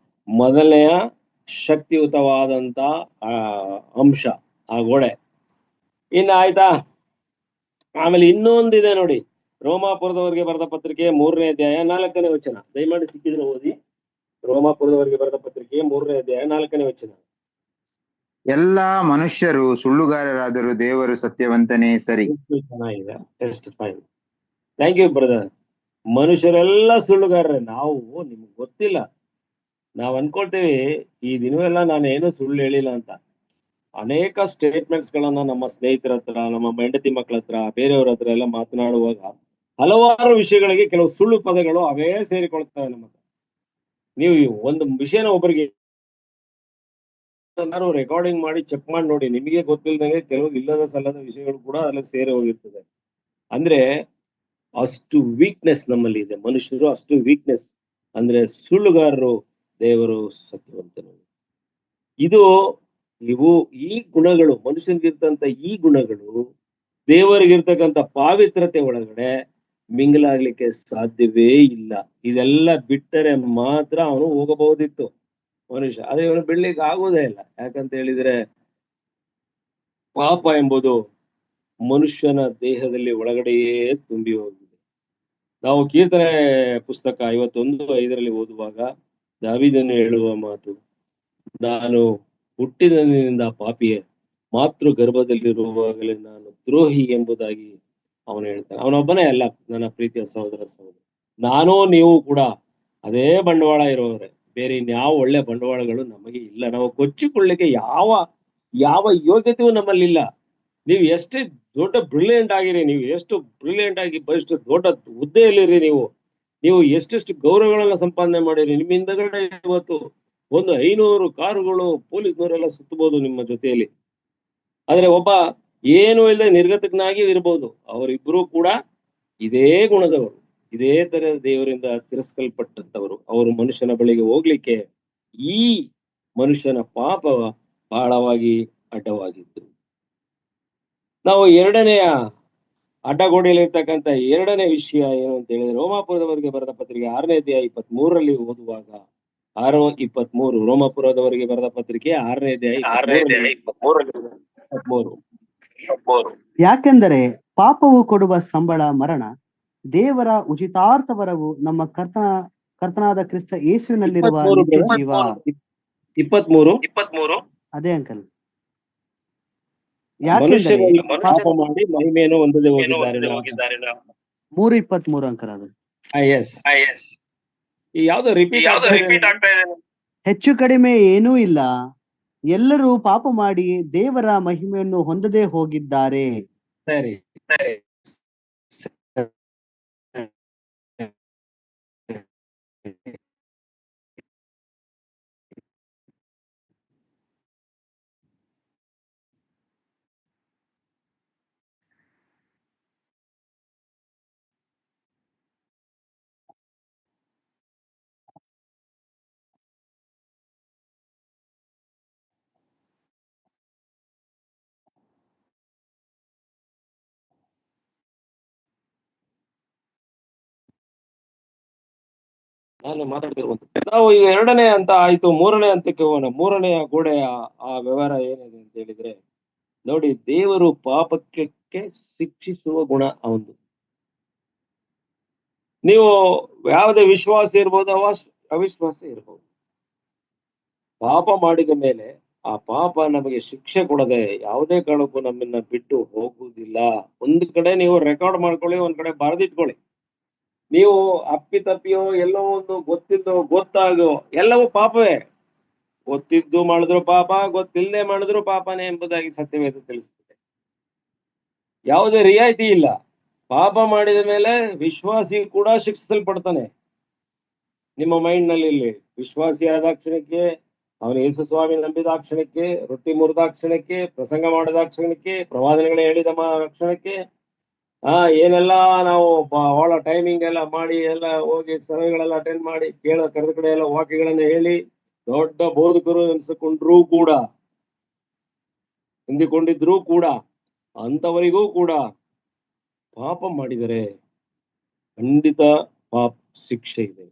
S1: ಮೊದಲನೆಯ ಶಕ್ತಿಯುತವಾದಂತ ಅಂಶ ಆ ಗೋಡೆ. ಇನ್ನು ಆಯ್ತಾ? ಆಮೇಲೆ ಇನ್ನೊಂದಿದೆ ನೋಡಿ, ರೋಮಾಪುರದವರಿಗೆ ಬರೆದ ಪತ್ರಿಕೆ 3ನೇ ಅಧ್ಯಾಯ 4ನೇ ವಚನ. ದಯಮಾಡಿ ಸಿಕ್ಕಿದ್ರೆ ಓದಿ. ರೋಮಾಪುರದವರಿಗೆ ಬರೆದ ಪತ್ರಿಕೆ 3ನೇ ಅಧ್ಯಾಯ 4ನೇ ವಚನ.
S3: ಎಲ್ಲಾ ಮನುಷ್ಯರು ಸುಳ್ಳುಗಾರರಾದರೂ ದೇವರು ಸತ್ಯವಂತನೇ ಸರಿ.
S1: ಚೆನ್ನಾಗಿದೆ, ಎಷ್ಟು ಫೈನ್. Thank you brother. ಮನುಷ್ಯರೆಲ್ಲ ಸುಳ್ಳುಗಾರರೇ. ನಿಮ್ಗೆ ಗೊತ್ತಿಲ್ಲ, ನಾವ್ ಅನ್ಕೊಳ್ತೇವೆ ಈ ದಿನವೆಲ್ಲ ನಾನು ಏನು ಸುಳ್ಳು ಹೇಳಿಲ್ಲ ಅಂತ. ಅನೇಕ ಸ್ಟೇಟ್ಮೆಂಟ್ಸ್ ಗಳನ್ನ ನಮ್ಮ ಸ್ನೇಹಿತರ ಹತ್ರ, ನಮ್ಮ ಹೆಂಡತಿ ಮಕ್ಕಳ ಹತ್ರ, ಬೇರೆಯವ್ರ ಹತ್ರ ಎಲ್ಲ ಮಾತನಾಡುವಾಗ ಹಲವಾರು ವಿಷಯಗಳಿಗೆ ಕೆಲವು ಸುಳ್ಳು ಪದಗಳು ಅವೇ ಸೇರಿಕೊಳ್ತವೆ ನಮ್ಮ ಹತ್ರ. ನೀವು ಒಂದು ವಿಷಯನ ಒಬ್ಬರಿಗೆ ರೆಕಾರ್ಡಿಂಗ್ ಮಾಡಿ ಚೆಕ್ ಮಾಡಿ ನೋಡಿ, ನಿಮಗೆ ಗೊತ್ತಿಲ್ದಂಗೆ ಕೆಲವು ಇಲ್ಲದ ಸಲ್ಲದ ವಿಷಯಗಳು ಕೂಡ ಅದ್ರಲ್ಲಿ ಸೇರಿ ಹೋಗಿರ್ತದೆ. ಅಂದ್ರೆ ಅಷ್ಟು ವೀಕ್ನೆಸ್ ನಮ್ಮಲ್ಲಿ ಇದೆ. ಮನುಷ್ಯರು ಅಷ್ಟು ವೀಕ್ನೆಸ್. ಅಂದ್ರೆ ಸುಳ್ಳುಗಾರರು, ದೇವರು ಸತ್ಯವಂತನು. ಈ ಗುಣಗಳು, ಮನುಷ್ಯನಿಗಿರ್ತಂತ ಈ ಗುಣಗಳು ದೇವರಿಗಿರ್ತಕ್ಕಂಥ ಪಾವಿತ್ರತೆ ಒಳಗಡೆ ಮಿಂಗಲಾಗ್ಲಿಕ್ಕೆ ಸಾಧ್ಯವೇ ಇಲ್ಲ. ಇದೆಲ್ಲ ಬಿಟ್ಟರೆ ಮಾತ್ರ ಅವನು ಹೋಗಬಹುದಿತ್ತು ಮನುಷ್ಯ. ಅದೇ ಇವನು ಬಿಡ್ಲಿಕ್ಕೆ ಆಗೋದೇ ಇಲ್ಲ. ಯಾಕಂತ ಹೇಳಿದ್ರೆ ಪಾಪ ಎಂಬುದು ಮನುಷ್ಯನ ದೇಹದಲ್ಲಿ ಒಳಗಡೆಯೇ ತುಂಬಿ ಹೋಗಿದೆ. ನಾವು ಕೀರ್ತನೆ ಪುಸ್ತಕ 51:5 ಓದುವಾಗ ದಾವೀದನು ಹೇಳುವ ಮಾತು, ನಾನು ಹುಟ್ಟಿದಂದಿನಿಂದ ಪಾಪಿಯೇ, ಮಾತೃ ಗರ್ಭದಲ್ಲಿರುವಾಗಲೇ ನಾನು ದ್ರೋಹಿ ಎಂಬುದಾಗಿ ಅವನು ಹೇಳ್ತಾನೆ. ಅವನೊಬ್ಬನೇ ಅಲ್ಲ ನನ್ನ ಪ್ರೀತಿಯ ಸಹೋದರ, ನಾನು ನೀವು ಕೂಡ ಅದೇ ಬಂಡವಾಳ ಇರೋವ್ರೆ. ಬೇರೆ ಇನ್ಯಾವ ಒಳ್ಳೆ ಬಂಡವಾಳಗಳು ನಮಗೆ ಇಲ್ಲ. ನಾವು ಕೊಚ್ಚಿಕೊಳ್ಳಿಕ್ಕೆ ಯಾವ ಯೋಗ್ಯತೆಯೂ ನಮ್ಮಲ್ಲಿಲ್ಲ. ನೀವು ಎಷ್ಟೇ ದೊಡ್ಡ ಬ್ರಿಲಿಯಂಟ್ ಆಗಿರಿ, ನೀವು ಎಷ್ಟು ಬ್ರಿಲಿಯಂಟ್ ಆಗಿ ಎಷ್ಟು ದೊಡ್ಡ ಹುದ್ದೆಯಲ್ಲಿರಿ, ನೀವು ಎಷ್ಟೆಷ್ಟು ಗೌರವಗಳನ್ನ ಸಂಪಾದನೆ ಮಾಡಿರಿ, ನಿಮ್ಮ ಹಿಂದಗಡೆ ಇವತ್ತು ಒಂದು 500 ಕಾರುಗಳು ಪೊಲೀಸ್ನವರೆಲ್ಲ ಸುತ್ತಬಹುದು ನಿಮ್ಮ ಜೊತೆಯಲ್ಲಿ. ಆದ್ರೆ ಒಬ್ಬ ಏನು ಇಲ್ಲದೆ ನಿರ್ಗತಿಕನಾಗಿ ಇರ್ಬೋದು. ಅವರಿಬ್ರು ಕೂಡ ಇದೇ ಗುಣದವರು, ಇದೇ ತರ ದೇವರಿಂದ ತಿರಸ್ಕಲ್ಪಟ್ಟಂತವರು. ಅವರು ಮನುಷ್ಯನ ಬಳಿಗೆ ಹೋಗ್ಲಿಕ್ಕೆ ಈ ಮನುಷ್ಯನ ಪಾಪ ಬಹಳವಾಗಿ ಅಡ್ಡವಾಗಿತ್ತು. ನಾವು ಎರಡನೆಯ ಅಡ್ಡಗೋಡೆಯಲ್ಲಿರ್ತಕ್ಕಂಥ ಎರಡನೇ ವಿಷಯ ಏನು ಅಂತ ಹೇಳಿದ್ರೆ, ರೋಮಾಪುರದವರಿಗೆ ಬರೆದ ಪತ್ರಿಕೆ 6ನೇ ಅಧ್ಯಾಯ 23ರಲ್ಲಿ ಓದುವಾಗ 6:23, ರೋಮಾಪುರದವರಿಗೆ ಬರೆದ ಪತ್ರಿಕೆ 6ನೇ ಅಧ್ಯಾಯ 23.
S4: ಯಾಕೆಂದರೆ ಪಾಪವು ಕೊಡುವ ಸಂಬಳ ಮರಣ, ದೇವರ ಉಚಿತಾರ್ಥವರವು ನಮ್ಮ ಕರ್ತನಾದ ಕ್ರಿಸ್ತ ಯೇಸುವಿನಲ್ಲಿರುವ ನಿತ್ಯ ಜೀವ.
S1: 23
S4: ಅದೇ ಅಂಕಲ್.
S1: ಮನುಷ್ಯರಲ್ಲಿ ಪಾಪ ಮಾಡಿ ಮಹಿಮೆಯನ್ನು ಹೊಂದದೆ ಹೋಗಿದ್ದಾರೆ.
S4: 3:23 ಅಂಕಲ್. ಅದು
S1: ಯಾವ್ದು ರಿಪೀಟ್ ಆಗ್ತಾ ಇದೆ?
S4: ಹೆಚ್ಚು ಕಡಿಮೆ ಏನೂ ಇಲ್ಲ, ಎಲ್ಲರೂ ಪಾಪ ಮಾಡಿ ದೇವರ ಮಹಿಮೆಯನ್ನು ಹೊಂದದೆ ಹೋಗಿದ್ದಾರೆ.
S1: ಸರಿ, ನಾನು ಮಾತಾಡ್ತಿರುವಂತ ನಾವು ಈಗ ಎರಡನೇ ಹಂತ ಆಯ್ತು, ಮೂರನೇ ಹಂತಕ್ಕೆ ಹೋಗೋಣ. ಮೂರನೆಯ ಗೋಡೆಯ ಆ ವ್ಯವಹಾರ ಏನಿದೆ ಅಂತ ಹೇಳಿದ್ರೆ, ನೋಡಿ, ದೇವರು ಪಾಪಕ್ಕೆ ಶಿಕ್ಷಿಸುವ ಗುಣ ಅವಂದು. ನೀವು ಯಾವುದೇ ವಿಶ್ವಾಸ ಇರ್ಬೋದು, ಅವಿಶ್ವಾಸ ಇರ್ಬೋದು, ಪಾಪ ಮಾಡಿದ ಮೇಲೆ ಆ ಪಾಪ ನಮಗೆ ಶಿಕ್ಷೆ ಕೊಡದೆ ಯಾವುದೇ ಕಾರಣಕ್ಕೂ ನಮ್ಮನ್ನ ಬಿಟ್ಟು ಹೋಗುವುದಿಲ್ಲ. ಒಂದು ಕಡೆ ನೀವು ರೆಕಾರ್ಡ್ ಮಾಡ್ಕೊಳ್ಳಿ, ಒಂದ್ ಕಡೆ ಬರೆದಿಟ್ಕೊಳ್ಳಿ. ನೀವು ಅಪ್ಪಿತಪ್ಪಿಯೋ ಎಲ್ಲೋ ಒಂದು ಗೊತ್ತಿದ್ದೋ ಗೊತ್ತಾಗೋ ಎಲ್ಲವೂ ಪಾಪವೇ. ಗೊತ್ತಿದ್ದು ಮಾಡಿದ್ರು ಪಾಪ, ಗೊತ್ತಿಲ್ಲದೆ ಮಾಡಿದ್ರು ಪಾಪನೇ ಎಂಬುದಾಗಿ ಸತ್ಯವೇದ ತಿಳಿಸುತ್ತದೆ. ಯಾವುದೇ ರಿಯಾಯಿತಿ ಇಲ್ಲ. ಪಾಪ ಮಾಡಿದ ಮೇಲೆ ವಿಶ್ವಾಸಿ ಕೂಡ ಶಿಕ್ಷಿಸಲ್ಪಡ್ತಾನೆ. ನಿಮ್ಮ ಮೈಂಡ್ ನಲ್ಲಿ ಇಲ್ಲಿ ವಿಶ್ವಾಸಿ ಆದ ಕ್ಷಣಕ್ಕೆ, ಅವನು ಯೇಸು ಸ್ವಾಮಿ ನಂಬಿದ ಕ್ಷಣಕ್ಕೆ, ರೊಟ್ಟಿ ಮುರಿದ ಕ್ಷಣಕ್ಕೆ, ಪ್ರಸಂಗ ಮಾಡಿದ ಕ್ಷಣಕ್ಕೆ, ಪ್ರವಾದನೆಗಳೇ ಹೇಳಿದ ಕ್ಷಣಕ್ಕೆ, ಏನೆಲ್ಲ ನಾವು ಬಹಳ ಟೈಮಿಂಗ್ ಎಲ್ಲ ಮಾಡಿ ಎಲ್ಲ ಹೋಗಿ ಸಭೆಗಳೆಲ್ಲ ಅಟೆಂಡ್ ಮಾಡಿ ಕರೆದ ಕಡೆ ಎಲ್ಲ ವಾಕ್ಯಗಳನ್ನ ಹೇಳಿ ದೊಡ್ಡ ಬೋಧಕರು ಅನ್ಸಿಕೊಂಡ್ರೂ ಕೂಡ, ಹೊಂದಿಕೊಂಡಿದ್ರು ಕೂಡ, ಅಂತವರಿಗೂ ಕೂಡ ಪಾಪ ಮಾಡಿದರೆ ಖಂಡಿತ ಪಾಪ ಶಿಕ್ಷೆ ಇದೆ.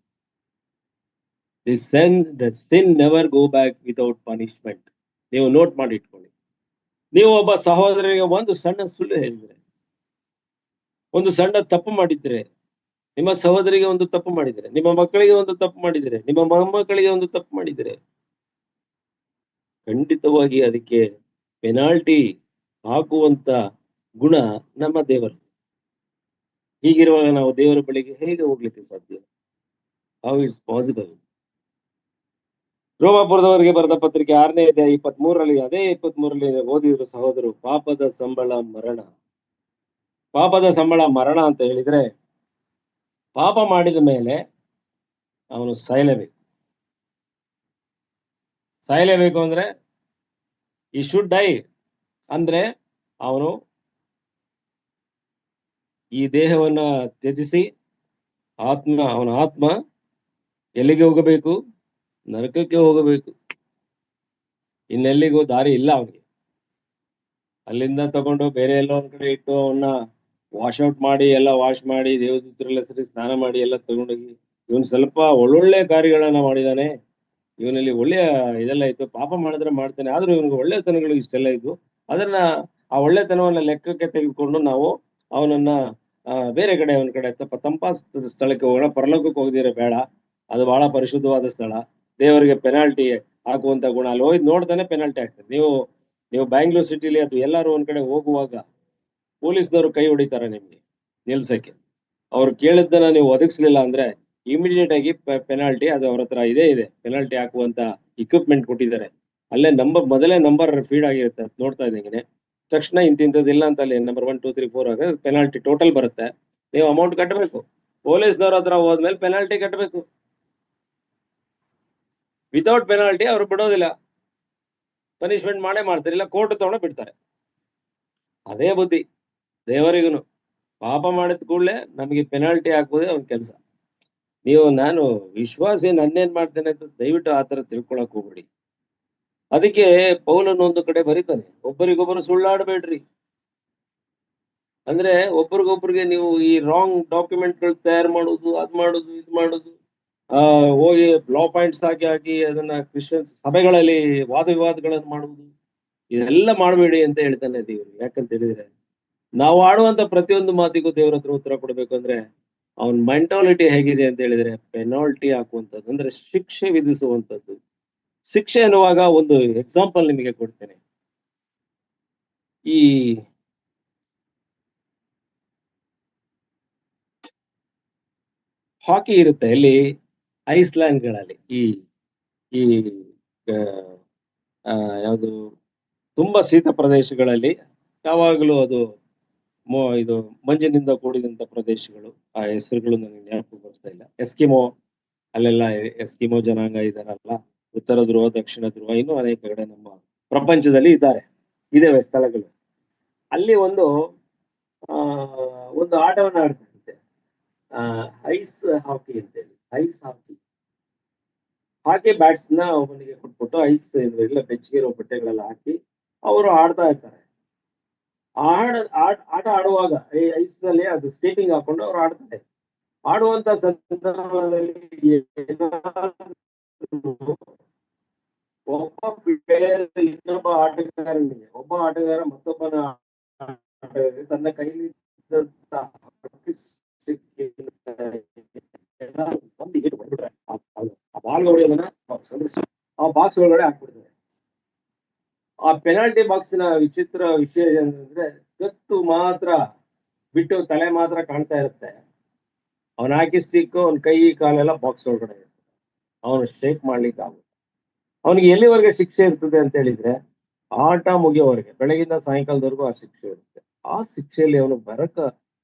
S1: The sin never go back without punishment. ನೀವು ನೋಟ್ ಮಾಡಿ ಇಟ್ಕೊಳ್ಳಿ. ನೀವು ಒಬ್ಬ ಸಹೋದರರಿಗೆ ಒಂದು ಸಣ್ಣ ಸುಳ್ಳು ಹೇಳಿದ್ರೆ, ಒಂದು ಸಣ್ಣ ತಪ್ಪು ಮಾಡಿದ್ರೆ, ನಿಮ್ಮ ಸಹೋದರಿಗೆ ಒಂದು ತಪ್ಪು ಮಾಡಿದ್ರೆ, ನಿಮ್ಮ ಮಕ್ಕಳಿಗೆ ಒಂದು ತಪ್ಪು ಮಾಡಿದ್ರೆ, ನಿಮ್ಮ ಮೊಮ್ಮಕ್ಕಳಿಗೆ ಒಂದು ತಪ್ಪು ಮಾಡಿದ್ರೆ, ಖಂಡಿತವಾಗಿ ಅದಕ್ಕೆ ಪೆನಾಲ್ಟಿ ಹಾಕುವಂತ ಗುಣ ನಮ್ಮ ದೇವರು. ಹೀಗಿರುವಾಗ ನಾವು ದೇವರ ಬಳಿಗೆ ಹೇಗೆ ಹೋಗ್ಲಿಕ್ಕೆ ಸಾಧ್ಯ? How is possible? ರೋಮಾಪುರದವರಿಗೆ ಬರೆದ ಪತ್ರಿಕೆ 6ನೇ ಅಧ್ಯಾಯ 23ರಲ್ಲಿ, ಅದೇ 23ರಲ್ಲಿ ಓದಿದ್ರು ಸಹೋದರು, ಪಾಪದ ಸಂಬಳ ಮರಣ. ಪಾಪದ ಸಂಬಳ ಮರಣ ಅಂತ ಹೇಳಿದ್ರೆ, ಪಾಪ ಮಾಡಿದ ಮೇಲೆ ಅವನು ಸಾಯಲೇಬೇಕು ಅಂದ್ರೆ ಈ ಶುಡ್ ಡೈ ಅಂದ್ರೆ ಅವನು ಈ ದೇಹವನ್ನ ತ್ಯಜಿಸಿ ಅವನ ಆತ್ಮ ಎಲ್ಲಿಗೆ ಹೋಗಬೇಕು? ನರಕಕ್ಕೆ ಹೋಗಬೇಕು. ಇನ್ನೆಲ್ಲಿಗೂ ದಾರಿ ಇಲ್ಲ ಅವನಿಗೆ. ಅಲ್ಲಿಂದ ತಗೊಂಡು ಬೇರೆ ಎಲ್ಲ ಒಂದ್ ಕಡೆ ಇಟ್ಟು ಅವನ್ನ ವಾಶ್ ಮಾಡಿ ಎಲ್ಲ ವಾಶ್ ಮಾಡಿ ದೇವದೂತರೆಲ್ಲ ಸರಿ ಸ್ನಾನ ಮಾಡಿ ಎಲ್ಲ ತಗೊಂಡೋಗಿ, ಇವನ್ ಸ್ವಲ್ಪ ಒಳ್ಳೊಳ್ಳೆ ಕಾರ್ಯಗಳನ್ನ ಮಾಡಿದಾನೆ, ಇವನಲ್ಲಿ ಒಳ್ಳೆಯ ಇದೆಲ್ಲ ಇತ್ತು, ಪಾಪ ಮಾಡಿದ್ರೆ ಮಾಡ್ತಾನೆ, ಆದ್ರೂ ಇವನಿಗೆ ಒಳ್ಳೆತನಗಳು ಇಷ್ಟೆಲ್ಲ ಇದ್ದು, ಅದನ್ನ ಆ ಒಳ್ಳೆತನವನ್ನ ಲೆಕ್ಕಕ್ಕೆ ತೆಗೆದುಕೊಂಡು ನಾವು ಅವನನ್ನ ಬೇರೆ ಕಡೆ ಒಂದ್ ಕಡೆ ತಂಪಾದ ಸ್ಥಳಕ್ಕೆ ಹೋಗೋಣ, ಪರಲೋಕಕ್ಕೆ ಹೋಗದಿರೋ ಬೇಡ, ಅದು ಬಹಳ ಪರಿಶುದ್ಧವಾದ ಸ್ಥಳ, ದೇವರಿಗೆ ಪೆನಾಲ್ಟಿ ಹಾಕುವಂತ ಗುಣ. ಅಲ್ಲಿ ಹೋಗಿ ನೋಡ್ತಾನೆ ಪೆನಾಲ್ಟಿ ಆಗ್ತದೆ. ನೀವು ಬ್ಯಾಂಗ್ಳೂರ್ ಸಿಟಿಲಿ ಅಥವಾ ಎಲ್ಲಾರು ಒಂದ್ ಕಡೆ ಹೋಗುವಾಗ ಪೊಲೀಸ್ನವರು ಕೈ ಹೊಡಿತಾರೆ ನಿಮ್ಗೆ ನಿಲ್ಸಕ್ಕೆ. ಅವ್ರು ಕೇಳಿದ್ದನ್ನ ನೀವು ಒದಗಿಸ್ಲಿಲ್ಲ ಅಂದ್ರೆ ಇಮಿಡಿಯೇಟ್ ಆಗಿ ಪೆನಾಲ್ಟಿ ಅದು ಅವ್ರ ಹತ್ರ ಇದೆ ಪೆನಾಲ್ಟಿ ಹಾಕುವಂತ ಇಕ್ವಿಪ್ಮೆಂಟ್ ಕೊಟ್ಟಿದ್ದಾರೆ. ಅಲ್ಲೇ ಮೊದಲೇ ನಂಬರ್ ಫೀಡ್ ಆಗಿರುತ್ತೆ, ನೋಡ್ತಾ ಇದ್ದೀನಿ ತಕ್ಷಣ ಇಂತಿಂತದಿಲ್ಲ ಅಂತ ಅಲ್ಲಿ ನಂಬರ್ 1 2 3 4 ಆಗ ಪೆನಾಲ್ಟಿ ಟೋಟಲ್ ಬರುತ್ತೆ. ನೀವು ಅಮೌಂಟ್ ಕಟ್ಟಬೇಕು. ಪೊಲೀಸ್ನವ್ರ ಹತ್ರ ಹೋದ್ಮೇಲೆ ಪೆನಾಲ್ಟಿ ಕಟ್ಟಬೇಕು. ವಿತೌಟ್ ಪೆನಾಲ್ಟಿ ಅವ್ರು ಬಿಡೋದಿಲ್ಲ, ಪನಿಷ್ಮೆಂಟ್ ಮಾಡೇ ಮಾಡ್ತಾರೆ, ಇಲ್ಲ ಕೋರ್ಟ್ ತಗೊಂಡು ಬಿಡ್ತಾರೆ. ಅದೇ ಬುದ್ಧಿ ದೇವರಿಗೂ. ಪಾಪ ಮಾಡಿದ ಕೂಡಲೇ ನಮಗೆ ಪೆನಾಲ್ಟಿ ಹಾಕೋದೇ ಅವ್ನ ಕೆಲಸ. ನಾನು ವಿಶ್ವಾಸಿ ನನ್ನೇನ್ ಮಾಡ್ತೇನೆ ಅಂತ ದಯವಿಟ್ಟು ಆತರ ತಿಳ್ಕೊಳಕ್ ಹೋಗ್ಬೇಡಿ. ಅದಕ್ಕೆ ಪೌಲನು ಒಂದು ಕಡೆ ಬರೀತಾನೆ, ಒಬ್ಬರಿಗೊಬ್ಬರು ಸುಳ್ಳಾಡಬೇಡ್ರಿ. ಅಂದ್ರೆ ಒಬ್ರಿಗೊಬ್ರಿಗೆ ನೀವು ಈ ರಾಂಗ್ ಡಾಕ್ಯುಮೆಂಟ್ಗಳು ತಯಾರು ಮಾಡೋದು, ಅದ್ ಮಾಡೋದು, ಇದು ಮಾಡೋದು, ಹೋಗಿ ಲಾ ಪಾಯಿಂಟ್ಸ್ ಹಾಕಿ ಅದನ್ನ ಕ್ರಿಶ್ಚಿಯನ್ ಸಭೆಗಳಲ್ಲಿ ವಾದ ವಿವಾದಗಳನ್ನು ಮಾಡುವುದು, ಇದೆಲ್ಲ ಮಾಡಬೇಡಿ ಅಂತ ಹೇಳ್ತಾನೆ ದೇವರು. ಯಾಕಂತ ಹೇಳಿದ್ರೆ ನಾವು ಆಡುವಂತ ಪ್ರತಿಯೊಂದು ಮಾತಿಗೂ ದೇವ್ರ ಹತ್ರ ಉತ್ತರ ಕೊಡ್ಬೇಕು ಅಂದ್ರೆ ಅವನ್ ಮೆಂಟಾಲಿಟಿ ಹೇಗಿದೆ ಅಂತ ಹೇಳಿದ್ರೆ ಪೆನಾಲ್ಟಿ ಹಾಕುವಂಥದ್ದು, ಅಂದ್ರೆ ಶಿಕ್ಷೆ ವಿಧಿಸುವಂಥದ್ದು. ಶಿಕ್ಷೆ ಅನ್ನುವಾಗ ಒಂದು ಎಕ್ಸಾಂಪಲ್ ನಿಮಗೆ ಕೊಡ್ತೇನೆ. ಈ ಹಾಕಿ ಇರುತ್ತೆ ಇಲ್ಲಿ ಐಸ್ಲ್ಯಾಂಡ್ಗಳಲ್ಲಿ, ಈ ಈ ಯಾವುದು ತುಂಬಾ ಶೀತ ಪ್ರದೇಶಗಳಲ್ಲಿ ಯಾವಾಗಲೂ ಅದು ಇದು ಮಂಜಿನಿಂದ ಕೂಡಿದಂತ ಪ್ರದೇಶಗಳು. ಆ ಹೆಸರುಗಳು ನನಗೆ ಜ್ಞಾಪಕ ಬರ್ತಾ ಇಲ್ಲ. ಎಸ್ಕಿಮೋ, ಅಲ್ಲೆಲ್ಲ ಎಸ್ಕಿಮೋ ಜನಾಂಗ ಇದಾರಲ್ಲ, ಉತ್ತರ ಧ್ರುವ, ದಕ್ಷಿಣ ಧ್ರುವ, ಇನ್ನೂ ಅನೇಕ ಕಡೆ ನಮ್ಮ ಪ್ರಪಂಚದಲ್ಲಿ ಇದಾವೆ ಸ್ಥಳಗಳು. ಅಲ್ಲಿ ಒಂದು ಆಟವನ್ನ ಆಡ್ತಾರೆ, ಐಸ್ ಹಾಕಿ ಅಂತೇಳಿ. ಐಸ್ ಹಾಕಿ ಬ್ಯಾಟ್ಸ್ ನ ಒಬ್ಬನಿಗೆ ಕೊಟ್ಬಿಟ್ಟು ಐಸ್ ಇಲ್ಲ ಬೆಚ್ಚಗಿರೋ ಬಟ್ಟೆಗಳೆಲ್ಲ ಹಾಕಿ ಅವರು ಆಡ್ತಾ ಇರ್ತಾರೆ. ಆಟ ಆಡುವಾಗ ಈ ಐಸ್ ನಲ್ಲಿ ಅದು ಸ್ಕೇಟಿಂಗ್ ಹಾಕೊಂಡು ಅವ್ರು ಆಡ್ತಾರೆ. ಆಡುವಂತ ಸಂದರ್ಭದಲ್ಲಿ ಇನ್ನೊಬ್ಬ ಆಟಗಾರ ಮತ್ತೊಬ್ಬನ ತನ್ನ ಕೈಲಿ ಆ ಬಾಕ್ಸ್ ಒಳಗಡೆ ಹಾಕ್ಬಿಡ್ತಾರೆ. ಆ ಪೆನಾಲ್ಟಿ ಬಾಕ್ಸಿನ ವಿಚಿತ್ರ ವಿಷಯ ಏನಂದ್ರೆ ಕತ್ತು ಮಾತ್ರ ಬಿಟ್ಟು ತಲೆ ಮಾತ್ರ ಕಾಣ್ತಾ ಇರುತ್ತೆ. ಅವನ ಹಾಕಿ ಸ್ಟಿಕ್, ಅವನ ಕೈ ಕಾಲೆಲ್ಲ ಬಾಕ್ಸ್ ಒಳಗಡೆ ಇರುತ್ತೆ. ಅವನು ಶೇಕ್ ಮಾಡ್ಲಿಕ್ಕೆ ಆಗುತ್ತೆ. ಅವನಿಗೆ ಎಲ್ಲಿವರೆಗೆ ಶಿಕ್ಷೆ ಇರ್ತದೆ ಅಂತ ಹೇಳಿದ್ರೆ ಆಟ ಮುಗಿಯೋವರೆಗೆ, ಬೆಳಗಿಂದ ಸಾಯಂಕಾಲದವರೆಗೂ ಆ ಶಿಕ್ಷೆ ಇರುತ್ತೆ. ಆ ಶಿಕ್ಷೆಯಲ್ಲಿ ಅವನು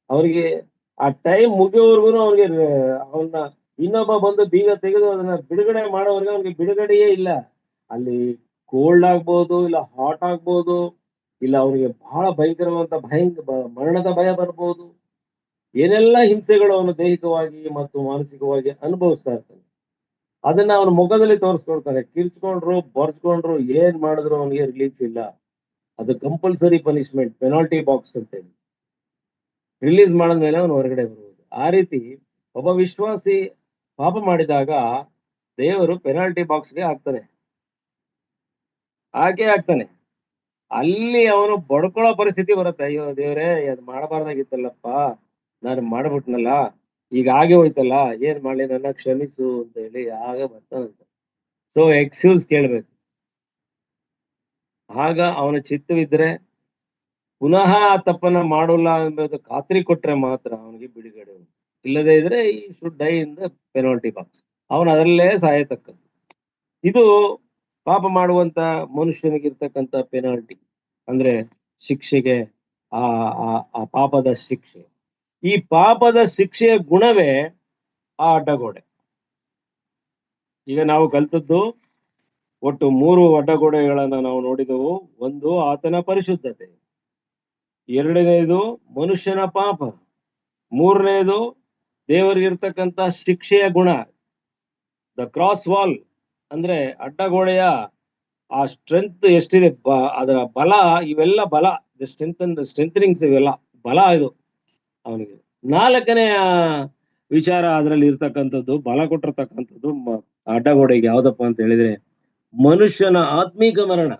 S1: ಅವನಿಗೆ ಆ ಟೈಮ್ ಮುಗಿಯೋವರೆಗೂ ಅವನ್ನ ಇನ್ನೊಬ್ಬ ಬಂದು ಬೀಗ ತೆಗೆದು ಅದನ್ನ ಬಿಡುಗಡೆ ಮಾಡೋವರೆಗೆ ಅವನಿಗೆ ಬಿಡುಗಡೆಯೇ ಇಲ್ಲ. ಅಲ್ಲಿ ಕೋಲ್ಡ್ ಆಗ್ಬೋದು, ಇಲ್ಲ ಹಾಟ್ ಆಗ್ಬೋದು, ಇಲ್ಲ ಅವನಿಗೆ ಬಹಳ ಭಯಂಕರವಾದ ಮರಣದ ಭಯ ಬರ್ಬೋದು. ಏನೆಲ್ಲ ಹಿಂಸೆಗಳು ಅವನು ದೈಹಿಕವಾಗಿ ಮತ್ತು ಮಾನಸಿಕವಾಗಿ ಅನುಭವಿಸ್ತಾ ಇರ್ತಾನೆ. ಅದನ್ನ ಅವನ ಮುಖದಲ್ಲಿ ತೋರಿಸ್ಕೊಳ್ತಾನೆ. ಕಿರ್ಚ್ಕೊಂಡ್ರು, ಬರ್ಚ್ಕೊಂಡ್ರು, ಏನ್ ಮಾಡಿದ್ರು ಅವನಿಗೆ ರಿಲೀಫ್ ಇಲ್ಲ. ಅದು ಕಂಪಲ್ಸರಿ ಪನಿಷ್ಮೆಂಟ್, ಪೆನಾಲ್ಟಿ ಬಾಕ್ಸ್ ಅಂತ ಹೇಳಿ ರಿಲೀಸ್ ಮಾಡಿದ್ಮೇಲೆ ಅವನು ಹೊರಗಡೆ ಬರುವುದು. ಆ ರೀತಿ ಒಬ್ಬ ವಿಶ್ವಾಸಿ ಪಾಪ ಮಾಡಿದಾಗ ದೇವರು ಪೆನಾಲ್ಟಿ ಬಾಕ್ಸ್ಗೆ ಹಾಕ್ತಾನೆ. ಅಲ್ಲಿ ಅವನು ಬಡ್ಕೊಳ್ಳೋ ಪರಿಸ್ಥಿತಿ ಬರುತ್ತೆ. ಅಯ್ಯೋ ದೇವ್ರೇ, ಅದ್ ಮಾಡಬಾರ್ದಾಗಿತ್ತಲ್ಲಪ್ಪ, ನಾನು ಮಾಡ್ಬಿಟ್ನಲ್ಲ, ಈಗ ಆಗಿ ಹೋಯ್ತಲ್ಲ, ಏನ್ ಮಾಡ್ಲಿ, ನನ್ನ ಕ್ಷಮಿಸು ಅಂತ ಹೇಳಿ ಆಗ ಬರ್ತಾನಂತ. ಸೊ ಎಕ್ಸ್ಕ್ಯೂಸ್ ಕೇಳ್ಬೇಕು. ಆಗ ಅವನ ಚಿತ್ತವಿದ್ರೆ ಪುನಃ ಆ ತಪ್ಪನ್ನ ಮಾಡೋಲ್ಲ ಎಂಬುದು ಖಾತ್ರಿ ಕೊಟ್ರೆ ಮಾತ್ರ ಅವನಿಗೆ ಬಿಡುಗಡೆ. ಇಲ್ಲದೇ ಇದ್ರೆ ಈ should dye in the penalty box. ಅವನು ಅದರಲ್ಲೇ ಸಾಯತಕ್ಕದ್ದು. ಇದು ಪಾಪ ಮಾಡುವಂತ ಮನುಷ್ಯನಿಗಿರ್ತಕ್ಕಂಥ ಪೆನಾಲ್ಟಿ, ಅಂದ್ರೆ ಶಿಕ್ಷೆಗೆ ಆ ಪಾಪದ ಶಿಕ್ಷೆ. ಈ ಪಾಪದ ಶಿಕ್ಷೆಯ ಗುಣವೇ ಆ ಅಡ್ಡಗೋಡೆ. ಈಗ ನಾವು ಕಲ್ತದ್ದು ಒಟ್ಟು 3 ಅಡ್ಡಗೋಡೆಗಳನ್ನ ನಾವು ನೋಡಿದೆವು. ಒಂದು ಆತನ ಪರಿಶುದ್ಧತೆ, ಎರಡನೇದು ಮನುಷ್ಯನ ಪಾಪ, ಮೂರನೇದು ದೇವರಿಗಿರ್ತಕ್ಕಂಥ ಶಿಕ್ಷೆಯ ಗುಣ, ದ ಕ್ರಾಸ್ ವಾಲ್. ಅಂದ್ರೆ ಅಡ್ಡಗೋಡೆಯ ಆ ಸ್ಟ್ರೆಂತ್ ಎಷ್ಟಿದೆ, ಅದರ ಬಲ, ಇವೆಲ್ಲ ಬಲ, ಸ್ಟ್ರೆಂಥನಿಂಗ್ಸ್, ಇವೆಲ್ಲ ಬಲ. ಇದು ಅವನಿಗೆ 4ನೆಯ ವಿಚಾರ ಅದರಲ್ಲಿ ಇರ್ತಕ್ಕಂಥದ್ದು, ಬಲ ಕೊಟ್ಟಿರ್ತಕ್ಕಂಥದ್ದು ಅಡ್ಡಗೋಡೆಗೆ ಯಾವ್ದಪ್ಪ ಅಂತ ಹೇಳಿದ್ರೆ ಮನುಷ್ಯನ ಆತ್ಮೀಕ ಮರಣ.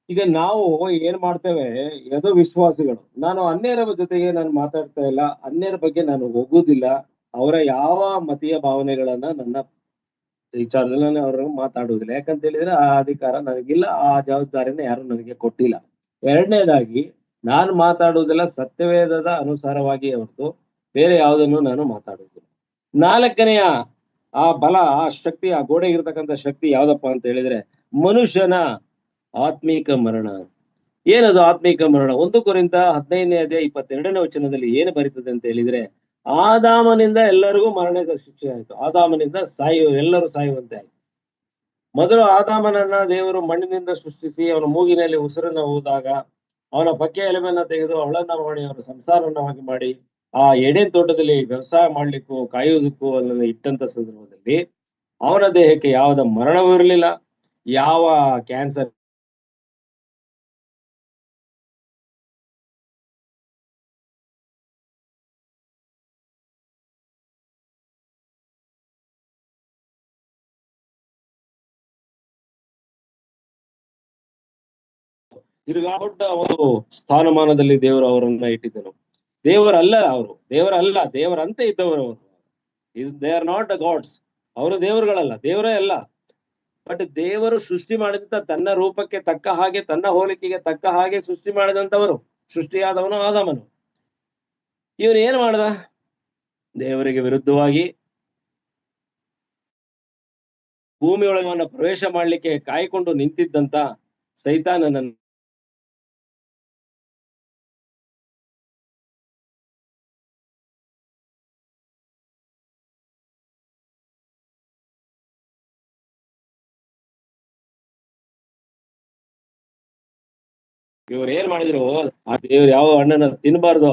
S1: ಈಗ ನಾವು ಏನ್ ಮಾಡ್ತೇವೆ, ಯಾವುದೋ ವಿಶ್ವಾಸಿಗಳು, ನಾನು ಅನ್ಯರ ಜೊತೆಗೆ ನಾನು ಮಾತಾಡ್ತಾ ಇಲ್ಲ, ಅನ್ಯರ ಬಗ್ಗೆ ನಾನು ಹೋಗುದಿಲ್ಲ, ಅವರ ಯಾವ ಮತೀಯ ಭಾವನೆಗಳನ್ನ ನನ್ನ ವಿಚಾರದಲ್ಲಿ ನಾನು ಅವ್ರನ್ನ ಮಾತಾಡುವುದಿಲ್ಲ. ಯಾಕಂತ ಹೇಳಿದ್ರೆ ಆ ಅಧಿಕಾರ ನನಗಿಲ್ಲ, ಆ ಜವಾಬ್ದಾರಿನ ಯಾರು ನನಗೆ ಕೊಟ್ಟಿಲ್ಲ. ಎರಡನೇದಾಗಿ, ನಾನು ಮಾತಾಡುವುದಿಲ್ಲ ಸತ್ಯವೇದದ ಅನುಸಾರವಾಗಿ ಹೊರತು ಬೇರೆ ಯಾವುದನ್ನು ನಾನು ಮಾತಾಡುವುದಿಲ್ಲ. ನಾಲ್ಕನೆಯ ಆ ಬಲ, ಆ ಶಕ್ತಿ, ಆ ಗೋಡೆಗೆ ಇರ್ತಕ್ಕಂಥ ಶಕ್ತಿ ಯಾವ್ದಪ್ಪ ಅಂತ ಹೇಳಿದ್ರೆ ಮನುಷ್ಯನ ಆತ್ಮೀಕ ಮರಣ. ಏನದು ಆತ್ಮೀಕ ಮರಣ? 1 ಕೊರಿಂಥ 15ನೇ ಅಧ್ಯಾಯ 22ನೇ ವಚನದಲ್ಲಿ ಏನು ಬರೀತದೆ ಅಂತ ಹೇಳಿದ್ರೆ, ಆದಾಮನಿಂದ ಎಲ್ಲರಿಗೂ ಮರಣದ ಶಿಕ್ಷೆ ಆಯ್ತು. ಆದಾಮನಿಂದ ಎಲ್ಲರೂ ಸಾಯುವಂತೆ ಆಯ್ತು. ಮೊದಲು ಆದಾಮನನ್ನ ದೇವರು ಮಣ್ಣಿನಿಂದ ಸೃಷ್ಟಿಸಿ ಅವನ ಮೂಗಿನಲ್ಲಿ ಉಸಿರನ್ನ ಊದಾಗ ಅವನ ಪಕ್ಕೆ ಎಲೆಮನ್ನ ತೆಗೆದು ಅವಳನ್ನ ಮಾಡಿ ಅವನ ಸಂಸಾರವನ್ನಾಗಿ ಮಾಡಿ ಆ ಎಡೆನ್ ತೋಟದಲ್ಲಿ ವ್ಯವಸಾಯ ಮಾಡ್ಲಿಕ್ಕೂ ಕಾಯುವುದಕ್ಕೂ ಅದನ್ನು ಇಟ್ಟಂತ ಸಂದರ್ಭದಲ್ಲಿ ಅವನ ದೇಹಕ್ಕೆ ಯಾವುದ ಮರಣವೂ ಇರಲಿಲ್ಲ, ಯಾವ ಕ್ಯಾನ್ಸರ್ ತಿರುಗಾ ದೊಡ್ಡ ಒಂದು ಸ್ಥಾನಮಾನದಲ್ಲಿ ದೇವರು ಅವರನ್ನ ಇಟ್ಟಿದ್ದನು. ದೇವರಲ್ಲ, ದೇವರಂತೆ ಇದ್ದವರು ಅವರು. They are not the gods. ಅವರು ದೇವರುಗಳಲ್ಲ, ದೇವರೇ ಅಲ್ಲ. ಬಟ್ ದೇವರು ಸೃಷ್ಟಿ ಮಾಡಿದಂತ ತನ್ನ ರೂಪಕ್ಕೆ ತಕ್ಕ ಹಾಗೆ, ತನ್ನ ಹೋಲಿಕೆಗೆ ತಕ್ಕ ಹಾಗೆ ಸೃಷ್ಟಿ ಮಾಡಿದಂತವರು. ಸೃಷ್ಟಿಯಾದವನು ಆದಾಮನು. ಇವನು ಏನ್ ಮಾಡ್ದ? ದೇವರಿಗೆ ವಿರುದ್ಧವಾಗಿ ಭೂಮಿಯೊಳಗವನ್ನ ಪ್ರವೇಶ ಮಾಡ್ಲಿಕ್ಕೆ ಕಾಯ್ಕೊಂಡು ನಿಂತಿದ್ದಂತ ಸೈತಾನನನ್ನು ಇವ್ರು ಏನ್ ಮಾಡಿದ್ರು? ಆ ದೇವ್ರು ಯಾವ ಹಣ್ಣನ್ನ ತಿನ್ಬಾರ್ದು,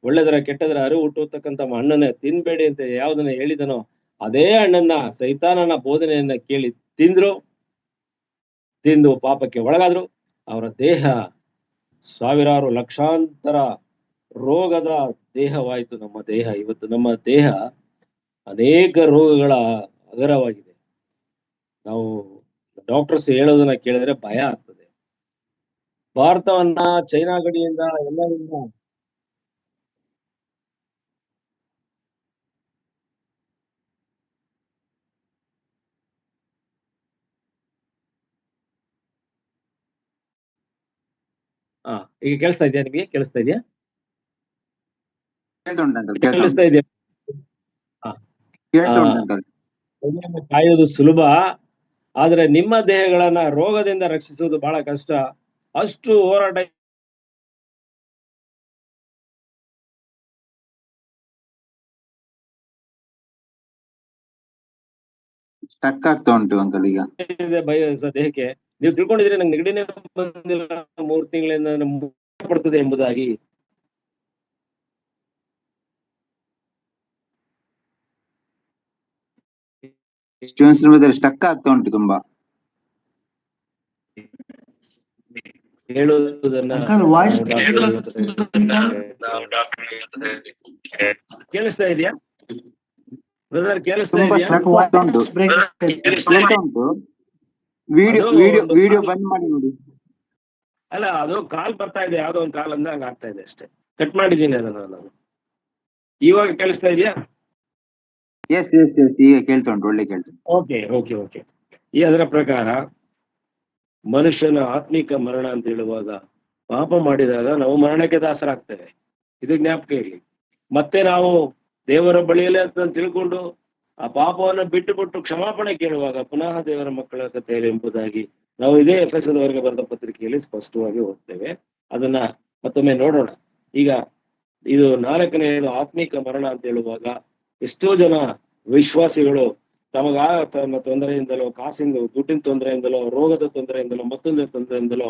S1: ಒಳ್ಳೆದರ ಕೆಟ್ಟದರ ಅರಿವು ಹುಟ್ಟುತ್ತಕ್ಕಂತ ಹಣ್ಣನ್ನ ತಿನ್ಬೇಡಿ ಅಂತ ಯಾವ್ದನ್ನ ಹೇಳಿದನೋ ಅದೇ ಹಣ್ಣನ್ನ, ಸೈತಾನನ ಬೋಧನೆಯನ್ನ ಕೇಳಿ ತಿಂದು ಪಾಪಕ್ಕೆ ಒಳಗಾದ್ರು. ಅವರ ದೇಹ ಸಾವಿರಾರು ಲಕ್ಷಾಂತರ ರೋಗದ ದೇಹವಾಯಿತು. ನಮ್ಮ ದೇಹ ಇವತ್ತು, ನಮ್ಮ ದೇಹ ಅನೇಕ ರೋಗಗಳ ಅಗರವಾಗಿದೆ. ನಾವು ಡಾಕ್ಟರ್ಸ್ ಹೇಳೋದನ್ನ ಕೇಳಿದ್ರೆ ಭಯ ಆಗ್ತದೆ. ಭಾರತವನ್ನ ಚೈನಾ ಗಡಿಯಿಂದ ಎಲ್ಲರಿಂದ ಈಗ ಕೇಳಿಸ್ತಾ ಇದೆಯಾ? ನಿಮಗೆ ಕೇಳಿಸ್ತಾ ಇದೆಯಾ? ಕೇಳಿಸ್ತಾ ಇದೆಯಾ? ಕಾಯೋದು ಸುಲಭ, ಆದ್ರೆ ನಿಮ್ಮ ದೇಹಗಳನ್ನ ರೋಗದಿಂದ ರಕ್ಷಿಸುವುದು ಬಹಳ ಕಷ್ಟ. ಅಷ್ಟು ಹೋರಾಟ
S3: ಸ್ಟಕ್ ಆಗ್ತಾ ಉಂಟು ಅಂಕಲ್ ಈಗ.
S1: ದೇಹಕ್ಕೆ ನೀವು ತಿಳ್ಕೊಂಡಿದ್ರೆ ನಂಗೆ ನೆಗಡಿನೇ ಬಂದಿಲ್ಲ 3 ತಿಂಗಳಿಂದ ಪಡ್ತದೆ ಎಂಬುದಾಗಿ.
S3: ಸ್ಟಕ್ ಆಗ್ತಾ ಉಂಟು ತುಂಬಾ
S1: ಹೇಳುವುದನ್ನ. ಕೇಳಿಸ್ತಾ ಇದೆಯಾ ಬ್ರದರ್? ಕೇಳಿಸ್ತಾ ಇದೆಯಾ?
S3: ವಿಡಿಯೋ ಬಂದ್ ಮಾಡಿ ನೋಡಿ.
S1: ಅಲ್ಲ, ಅದು ಕಾಲ್ ಬರ್ತಾ ಇದೆ, ಯಾವ್ದೋ ಒಂದು ಕಾಲ್ ಅಂದ ಹಂಗ ಆಗ್ತಾ ಇದೆ ಅಷ್ಟೇ. ಕಟ್ ಮಾಡಿದ್ದೀನಿ ಅದನ್ನ ನಾನು. ಇವಾಗ ಕೇಳಿಸ್ತಾ ಇದೆಯಾ?
S3: ಎಸ್ ಈಗ ಕೇಳ್ತಾ ಉಂಟು, ಒಳ್ಳೆ ಕೇಳ್ತಾ.
S1: ಓಕೆ. ಈ ಅದರ ಪ್ರಕಾರ ಮನುಷ್ಯನ ಆತ್ಮಿಕ ಮರಣ ಅಂತ ಹೇಳುವಾಗ ಪಾಪ ಮಾಡಿದಾಗ ನಾವು ಮರಣಕ್ಕೆ ದಾಸರಾಗ್ತೇವೆ. ಇದು ಜ್ಞಾಪಕ ಇರಲಿ. ಮತ್ತೆ ನಾವು ದೇವರ ಬಳಿಯಲ್ಲೇ ಅಂತ ತಿಳ್ಕೊಂಡು ಆ ಪಾಪವನ್ನು ಬಿಟ್ಟು ಕ್ಷಮಾಪಣೆ ಕೇಳುವಾಗ ಪುನಃ ದೇವರ ಮಕ್ಕಳ ಕಥೆಯಲ್ಲಿ ಎಂಬುದಾಗಿ ನಾವು ಇದೇ ಎಫೆಸದವರೆಗೆ ಬರೆದ ಪತ್ರಿಕೆಯಲ್ಲಿ ಸ್ಪಷ್ಟವಾಗಿ ಓದ್ತೇವೆ. ಅದನ್ನ ಮತ್ತೊಮ್ಮೆ ನೋಡೋಣ. ಈಗ ಇದು 4ನೆಯದು ಆತ್ಮಿಕ ಮರಣ ಅಂತ ಹೇಳುವಾಗ ಎಷ್ಟೋ ಜನ ವಿಶ್ವಾಸಿಗಳು ತಮ್ಮ ತೊಂದರೆಯಿಂದಲೋ, ಕಾಸಿಂದ ದುಡ್ಡಿನ ತೊಂದರೆಯಿಂದಲೋ, ರೋಗದ ತೊಂದರೆಯಿಂದಲೋ, ಮತ್ತೊಂದು ತೊಂದರೆಯಿಂದಲೋ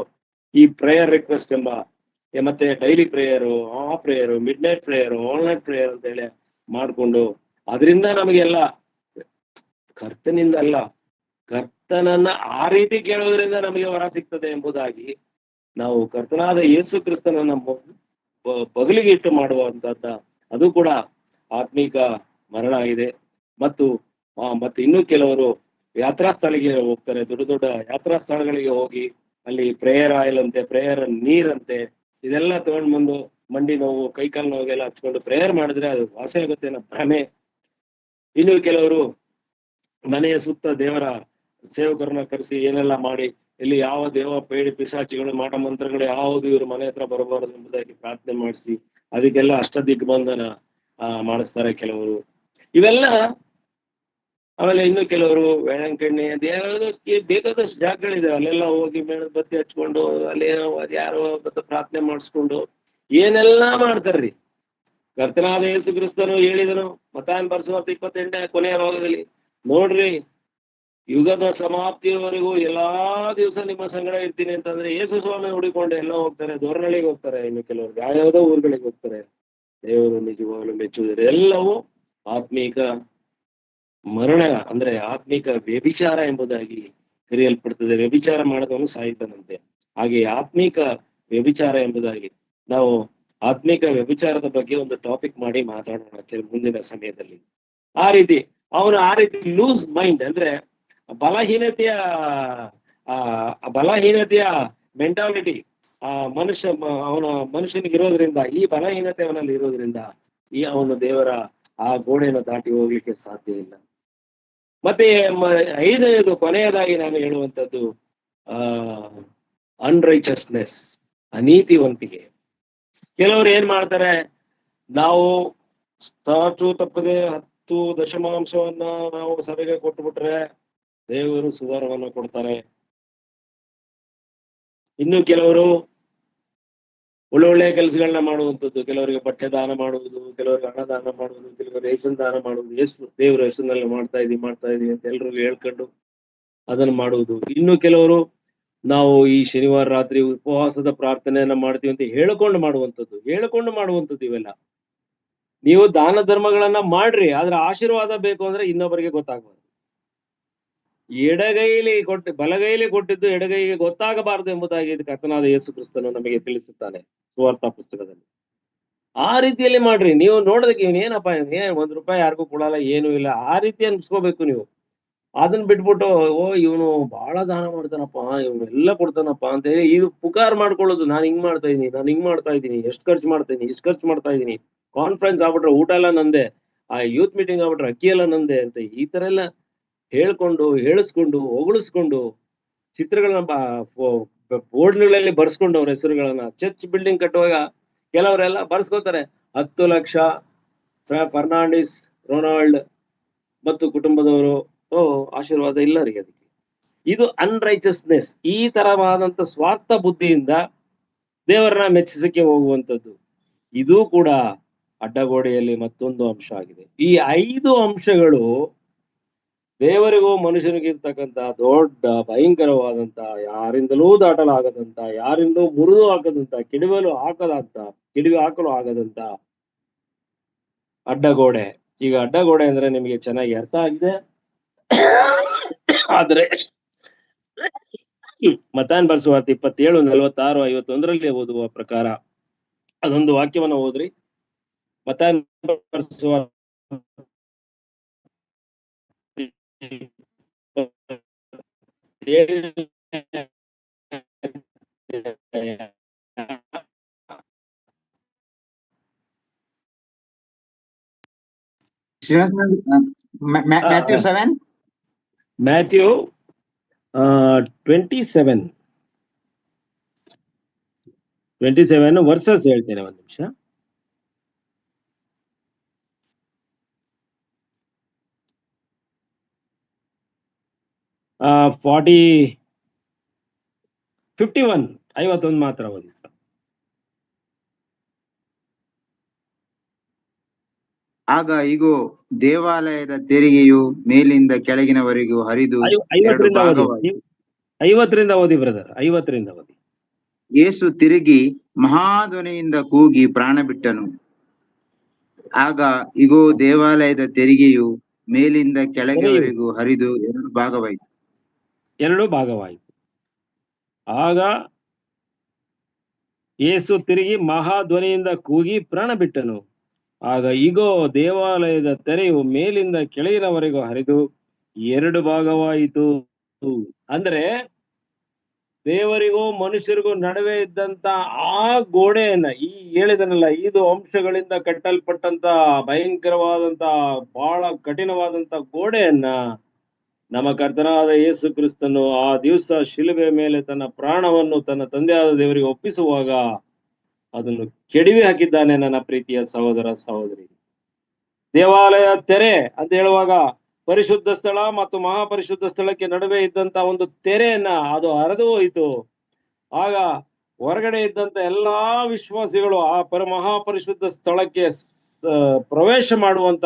S1: ಈ ಪ್ರೇಯರ್ ರಿಕ್ವೆಸ್ಟ್ ಎಂಬ ಮತ್ತೆ ಡೈಲಿ ಪ್ರೇಯರು, ಆ prayer, mid night prayer, all night prayer ಅಂತ ಹೇಳಿ ಮಾಡ್ಕೊಂಡು ಅದರಿಂದ ನಮಗೆಲ್ಲ ಕರ್ತನಿಂದ ಅಲ್ಲ, ಕರ್ತನನ್ನ ಆ ರೀತಿ ಕೇಳೋದ್ರಿಂದ ನಮಗೆ ವರ ಸಿಗ್ತದೆ ಎಂಬುದಾಗಿ ನಾವು ಕರ್ತನಾದ ಯೇಸು ಕ್ರಿಸ್ತನನ್ನ ಬಗಲಿಗೆ ಇಟ್ಟು ಮಾಡುವಂತದ್ದ ಅದು ಕೂಡ ಆತ್ಮೀಕ ಮರಣ ಆಗಿದೆ. ಮತ್ತೆ ಇನ್ನೂ ಕೆಲವರು ಯಾತ್ರಾ ಸ್ಥಳಗಳಿಗೆ ಹೋಗ್ತಾರೆ. ದೊಡ್ಡ ಯಾತ್ರಾ ಸ್ಥಳಗಳಿಗೆ ಹೋಗಿ ಅಲ್ಲಿ ಪ್ರೇಯರ್ ಆಯಿಲ್ ಅಂತೆ, ಪ್ರೇಯರ್ ನೀರಂತೆ, ಇದೆಲ್ಲ ತಗೊಂಡ್ ಬಂದು ಮಂಡಿ ನೋವು, ಕೈಕಾಲು ನೋವಿಗೆಲ್ಲ ಹಚ್ಕೊಂಡು ಪ್ರೇಯರ್ ಮಾಡಿದ್ರೆ ಅದು ವಾಸಿ ಆಗುತ್ತೆ ಅನ್ನೋ ಭ್ರಮೆ. ಇನ್ನು ಕೆಲವರು ಮನೆಯ ಸುತ್ತ ದೇವರ ಸೇವಕರನ್ನ ಕರೆಸಿ ಏನೆಲ್ಲ ಮಾಡಿ ಇಲ್ಲಿ ಯಾವ ದೇವ ಪೇಡಿ ಪಿಸಾಚಿಗಳು ಮಾಟ ಮಂತ್ರಗಳು ಯಾವುದು ಇವ್ರ ಮನೆ ಹತ್ರ ಬರಬಾರದು ಎಂಬುದಾಗಿ ಪ್ರಾರ್ಥನೆ ಮಾಡಿಸಿ ಅದಕ್ಕೆಲ್ಲ ಅಷ್ಟದಿಗ್ಬಂಧನ ಮಾಡಿಸ್ತಾರೆ ಕೆಲವರು. ಇವೆಲ್ಲ. ಆಮೇಲೆ ಇನ್ನು ಕೆಲವರು ವೆಳಂಕಣ್ಣಿ ಅದ್ಯಾವುದಕ್ಕೆ ಬೇಕಾದಷ್ಟು ಜಾಗಗಳಿದೆ, ಅಲ್ಲೆಲ್ಲ ಹೋಗಿ ಮೇಣದ ಬತ್ತಿ ಹಚ್ಕೊಂಡು ಅಲ್ಲೇನೋ ಯಾರೋ ಪ್ರಾರ್ಥನೆ ಮಾಡಿಸ್ಕೊಂಡು ಏನೆಲ್ಲಾ ಮಾಡ್ತಾರ್ರಿ. ಕರ್ತನಾದ ಯೇಸು ಕ್ರಿಸ್ತನು ಹೇಳಿದನು ಮತ್ತಾಯನ ಬರೆಸುವಾರ್ತೆ 28ನೇ ಕೊನೆಯ ಭಾಗದಲ್ಲಿ, ನೋಡ್ರಿ ಯುಗದ ಸಮಾಪ್ತಿಯವರೆಗೂ ಎಲ್ಲಾ ದಿವಸ ನಿಮ್ಮ ಸಂಗಡ ಇರ್ತೀನಿ ಅಂತಂದ್ರೆ ಯೇಸು ಸ್ವಾಮಿ ಹುಡಿಕೊಂಡು ಎಲ್ಲ ಹೋಗ್ತಾರೆ, ದೋರ್ನಳ್ಳಿಗೆ ಹೋಗ್ತಾರೆ, ಇನ್ನು ಕೆಲವರು ಯಾವ್ಯಾವ್ದೋ ಊರುಗಳಿಗೆ ಹೋಗ್ತಾರೆ. ದೇವರು ನಿಜವಾಗ್ಲೂ ಮೆಚ್ಚುವುದಿಲ್ಲ. ಎಲ್ಲವೂ ಆತ್ಮೀಕ ಮರಣ ಅಂದ್ರೆ ಆತ್ಮಿಕ ವ್ಯಭಿಚಾರ ಎಂಬುದಾಗಿ ಕರೆಯಲ್ಪಡ್ತದೆ. ವ್ಯಭಿಚಾರ ಮಾಡಿದವನು ಸಾಯ್ತಾನಂತೆ. ಹಾಗೆ ಆತ್ಮಿಕ ವ್ಯಭಿಚಾರ ಎಂಬುದಾಗಿ ನಾವು ಆತ್ಮಿಕ ವ್ಯಭಿಚಾರದ ಬಗ್ಗೆ ಒಂದು ಟಾಪಿಕ್ ಮಾಡಿ ಮಾತಾಡೋಣ ಮುಂದಿನ ಸಮಯದಲ್ಲಿ. ಆ ರೀತಿ ಲೂಸ್ ಮೈಂಡ್ ಅಂದ್ರೆ ಬಲಹೀನತೆಯ ಮೆಂಟಾಲಿಟಿ ಮನುಷ್ಯನಿಗೆ ಇರೋದ್ರಿಂದ, ಈ ಬಲಹೀನತೆ ಅವನಲ್ಲಿ ಇರೋದ್ರಿಂದ ಅವನು ದೇವರ ಆ ಗೋಡೆಯನ್ನು ದಾಟಿ ಹೋಗ್ಲಿಕ್ಕೆ ಸಾಧ್ಯ ಇಲ್ಲ. ಮತ್ತೆ 5ನೇದು ಕೊನೆಯದಾಗಿ ನಾನು ಹೇಳುವಂಥದ್ದು ಅನ್ರೈಚಸ್ನೆಸ್, ಅನೀತಿವಂತಿಕೆ. ಕೆಲವರು ಏನ್ ಮಾಡ್ತಾರೆ, ನಾವು ಸಾಚು ತಪ್ಪದೆ 10 ದಶಮಾಂಶವನ್ನ ನಾವು ಸಭೆಗೆ ಕೊಟ್ಟುಬಿಟ್ರೆ ದೇವರು ಸುಧಾರವನ್ನು ಕೊಡ್ತಾರೆ. ಇನ್ನು ಕೆಲವರು ಒಳ್ಳೊಳ್ಳೆ ಕೆಲಸಗಳನ್ನ ಮಾಡುವಂಥದ್ದು, ಕೆಲವರಿಗೆ ಬಟ್ಟೆ ದಾನ ಮಾಡುವುದು, ಕೆಲವರಿಗೆ ಹಣ ದಾನ ಮಾಡುವುದು, ಕೆಲವರಿಗೆ ರೇಷನ್ ದಾನ ಮಾಡುವುದು, ದೇವರ ಹೆಸರಿನಲ್ಲಿ ಮಾಡ್ತಾ ಇದೀವಿ ಅಂತ ಎಲ್ರಿಗೂ ಹೇಳ್ಕೊಂಡು ಅದನ್ನು ಮಾಡುವುದು. ಇನ್ನು ಕೆಲವರು ನಾವು ಈ ಶನಿವಾರ ರಾತ್ರಿ ಉಪವಾಸದ ಪ್ರಾರ್ಥನೆಯನ್ನ ಮಾಡ್ತೀವಿ ಅಂತ ಹೇಳಿಕೊಂಡು ಮಾಡುವಂಥದ್ದು ಇವೆಲ್ಲ. ನೀವು ದಾನ ಧರ್ಮಗಳನ್ನ ಮಾಡ್ರಿ, ಆದ್ರೆ ಆಶೀರ್ವಾದ ಬೇಕು ಅಂದ್ರೆ ಇನ್ನೊಬ್ಬರಿಗೆ ಗೊತ್ತಾಗಬಾರ್ದು. ಬಲಗೈಲಿ ಕೊಟ್ಟಿದ್ದು ಎಡಗೈಗೆ ಗೊತ್ತಾಗಬಾರದು ಎಂಬುದಾಗಿ ಕರ್ತನಾದ ಯೇಸು ಕ್ರಿಸ್ತನು ನಮಗೆ ತಿಳಿಸುತ್ತಾನೆ ಸುವಾರ್ತಾ ಪುಸ್ತಕದಲ್ಲಿ. ಆ ರೀತಿಯಲ್ಲಿ ಮಾಡ್ರಿ. ನೀವು ನೋಡೋದಕ್ಕೆ ಇವನೇನಪ್ಪ ₹1 ಯಾರಿಗೂ ಕೊಡಲ್ಲ, ಏನು ಇಲ್ಲ, ಆ ರೀತಿ ಅನ್ಸ್ಕೋಬೇಕು ನೀವು. ಅದನ್ನ ಬಿಟ್ಬಿಟ್ಟು ಇವನು ಬಹಳ ದಾನ ಮಾಡ್ತಾನಪ್ಪ, ಇವನೆಲ್ಲ ಕೊಡ್ತಾನಪ್ಪ ಅಂತ ಹೇಳಿ ಇದು ಪುಕಾರ್ ಮಾಡ್ಕೊಳ್ಳೋದು. ನಾನು ಹಿಂಗ್ ಮಾಡ್ತಾ ಇದ್ದೀನಿ, ಎಷ್ಟು ಖರ್ಚು ಮಾಡ್ತಾ ಇದ್ದೀನಿ, ಕಾನ್ಫರೆನ್ಸ್ ಆಗ್ಬಿಟ್ರೆ ಊಟ ಎಲ್ಲ ನಂದೆ, ಆ ಯೂತ್ ಮೀಟಿಂಗ್ ಆಗ್ಬಿಟ್ರೆ ಅಕ್ಕಿ ಎಲ್ಲ ನಂದೆ ಅಂತ ಈ ತರ ಎಲ್ಲ ಹೇಳಿಸ್ಕೊಂಡು ಹೊಗಳಿಸ್ಕೊಂಡು ಚಿತ್ರಗಳನ್ನ ಬೋರ್ಡ್ಗಳಲ್ಲಿ ಬರ್ಸ್ಕೊಂಡು ಅವ್ರ ಹೆಸರುಗಳನ್ನ ಚರ್ಚ್ ಬಿಲ್ಡಿಂಗ್ ಕಟ್ಟುವಾಗ ಕೆಲವರೆಲ್ಲ ಬರ್ಸ್ಕೊತಾರೆ 10 ಲಕ್ಷ ಫರ್ನಾಂಡಿಸ್, ರೊನಾಲ್ಡ್ ಮತ್ತು ಕುಟುಂಬದವರು. ಆಶೀರ್ವಾದ ಇಲ್ಲ ರೀ ಅದಕ್ಕೆ. ಇದು ಅನ್ರೈಚಸ್ನೆಸ್. ಈ ತರವಾದಂತ ಸ್ವಾರ್ಥ ಬುದ್ಧಿಯಿಂದ ದೇವರನ್ನ ಮೆಚ್ಚಿಸಕ್ಕೆ ಹೋಗುವಂಥದ್ದು. ಇದು ಕೂಡ ಅಡ್ಡಗೋಡೆಯಲ್ಲಿ ಮತ್ತೊಂದು ಅಂಶ ಆಗಿದೆ. ಈ 5 ಅಂಶಗಳು ದೇವರಿಗೂ ಮನುಷ್ಯನಿಗಿರ್ತಕ್ಕಂಥ ದೊಡ್ಡ ಭಯಂಕರವಾದಂತ, ಯಾರಿಂದಲೂ ದಾಟಲಾಗದಂತ, ಯಾರಿಂದಲೂ ಮುರಿದು ಹಾಕದಂತ, ಕೆಡವಿ ಹಾಕಲು ಆಗದಂತ ಅಡ್ಡಗೋಡೆ. ಈಗ ಅಡ್ಡಗೋಡೆ ಅಂದ್ರೆ ನಿಮಗೆ ಚೆನ್ನಾಗಿ ಅರ್ಥ ಆಗಿದೆ. ಆದ್ರೆ ಮತ್ತಾಯನ ಬರೆಸುವಾರ್ತೆ 27, 46, 51ರಲ್ಲಿ ಓದುವ ಪ್ರಕಾರ ಅದೊಂದು ವಾಕ್ಯವನ್ನ ಓದ್ರಿ. ಮತ್ತಾಯನ ಬರೆಸುವಾರ್ತೆ
S3: Matthew 7.
S1: Matthew 27 ವರ್ಸಸ್ ಹೇಳ್ತೇನೆ, ಒಂದು ನಿಮಿಷ. ಆ 51 ಮಾತ್ರ ಓದಿ ಸರ್.
S3: ಆಗ ಇಗೋ ದೇವಾಲಯದ ತೆರಿಗೆಯು ಮೇಲಿಂದ ಕೆಳಗಿನವರೆಗೂ ಹರಿದು
S1: 50ರಿಂದ ಓದಿ ಬ್ರದರ್, 50ರಿಂದ ಓದಿ.
S3: ಯೇಸು ತಿರುಗಿ ಮಹಾಧ್ವನಿಯಿಂದ ಕೂಗಿ ಪ್ರಾಣ ಬಿಟ್ಟನು. ಆಗ ಇಗೋ ದೇವಾಲಯದ ತೆರಿಗೆಯು ಮೇಲಿಂದ ಕೆಳಗಿನವರೆಗೂ ಹರಿದು 2 ಭಾಗವಾಯಿತು.
S1: ಆಗ ಯೇಸು ತಿರುಗಿ ಮಹಾಧ್ವನಿಯಿಂದ ಕೂಗಿ ಪ್ರಾಣ ಬಿಟ್ಟನು. ಆಗ ಇಗೋ ದೇವಾಲಯದ ತೆರೆಯು ಮೇಲಿಂದ ಕೆಳಗಿನವರೆಗೂ ಹರಿದು 2 ಭಾಗವಾಯಿತು. ಅಂದ್ರೆ ದೇವರಿಗೂ ಮನುಷ್ಯರಿಗೂ ನಡುವೆ ಇದ್ದಂತ ಆ ಗೋಡೆಯನ್ನ, ಈ ಹೇಳಿದನಲ್ಲ 5 ಅಂಶಗಳಿಂದ ಕಟ್ಟಲ್ಪಟ್ಟಂತ ಭಯಂಕರವಾದಂತ ಬಹಳ ಕಠಿಣವಾದಂತ ಗೋಡೆಯನ್ನ ನಮ್ಮ ಕರ್ತನಾದ ಯೇಸು ಕ್ರಿಸ್ತನು ಆ ದಿವಸ ಶಿಲುಬೆ ಮೇಲೆ ತನ್ನ ಪ್ರಾಣವನ್ನು ತನ್ನ ತಂದೆಯಾದ ದೇವರಿಗೆ ಒಪ್ಪಿಸುವಾಗ ಅದನ್ನು ಕೆಡವಿ ಹಾಕಿದ್ದಾನೆ. ನನ್ನ ಪ್ರೀತಿಯ ಸಹೋದರ ಸಹೋದರಿ, ದೇವಾಲಯ ತೆರೆ ಅಂತ ಹೇಳುವಾಗ ಪರಿಶುದ್ಧ ಸ್ಥಳ ಮತ್ತು ಮಹಾಪರಿಶುದ್ಧ ಸ್ಥಳಕ್ಕೆ ನಡುವೆ ಇದ್ದಂತ ಒಂದು ತೆರೆಯನ್ನ ಅದು ಹರಿದು ಹೋಯಿತು. ಆಗ ಹೊರಗಡೆ ಇದ್ದಂತ ಎಲ್ಲಾ ವಿಶ್ವಾಸಿಗಳು ಆ ಮಹಾಪರಿಶುದ್ಧ ಸ್ಥಳಕ್ಕೆ ಪ್ರವೇಶ ಮಾಡುವಂತ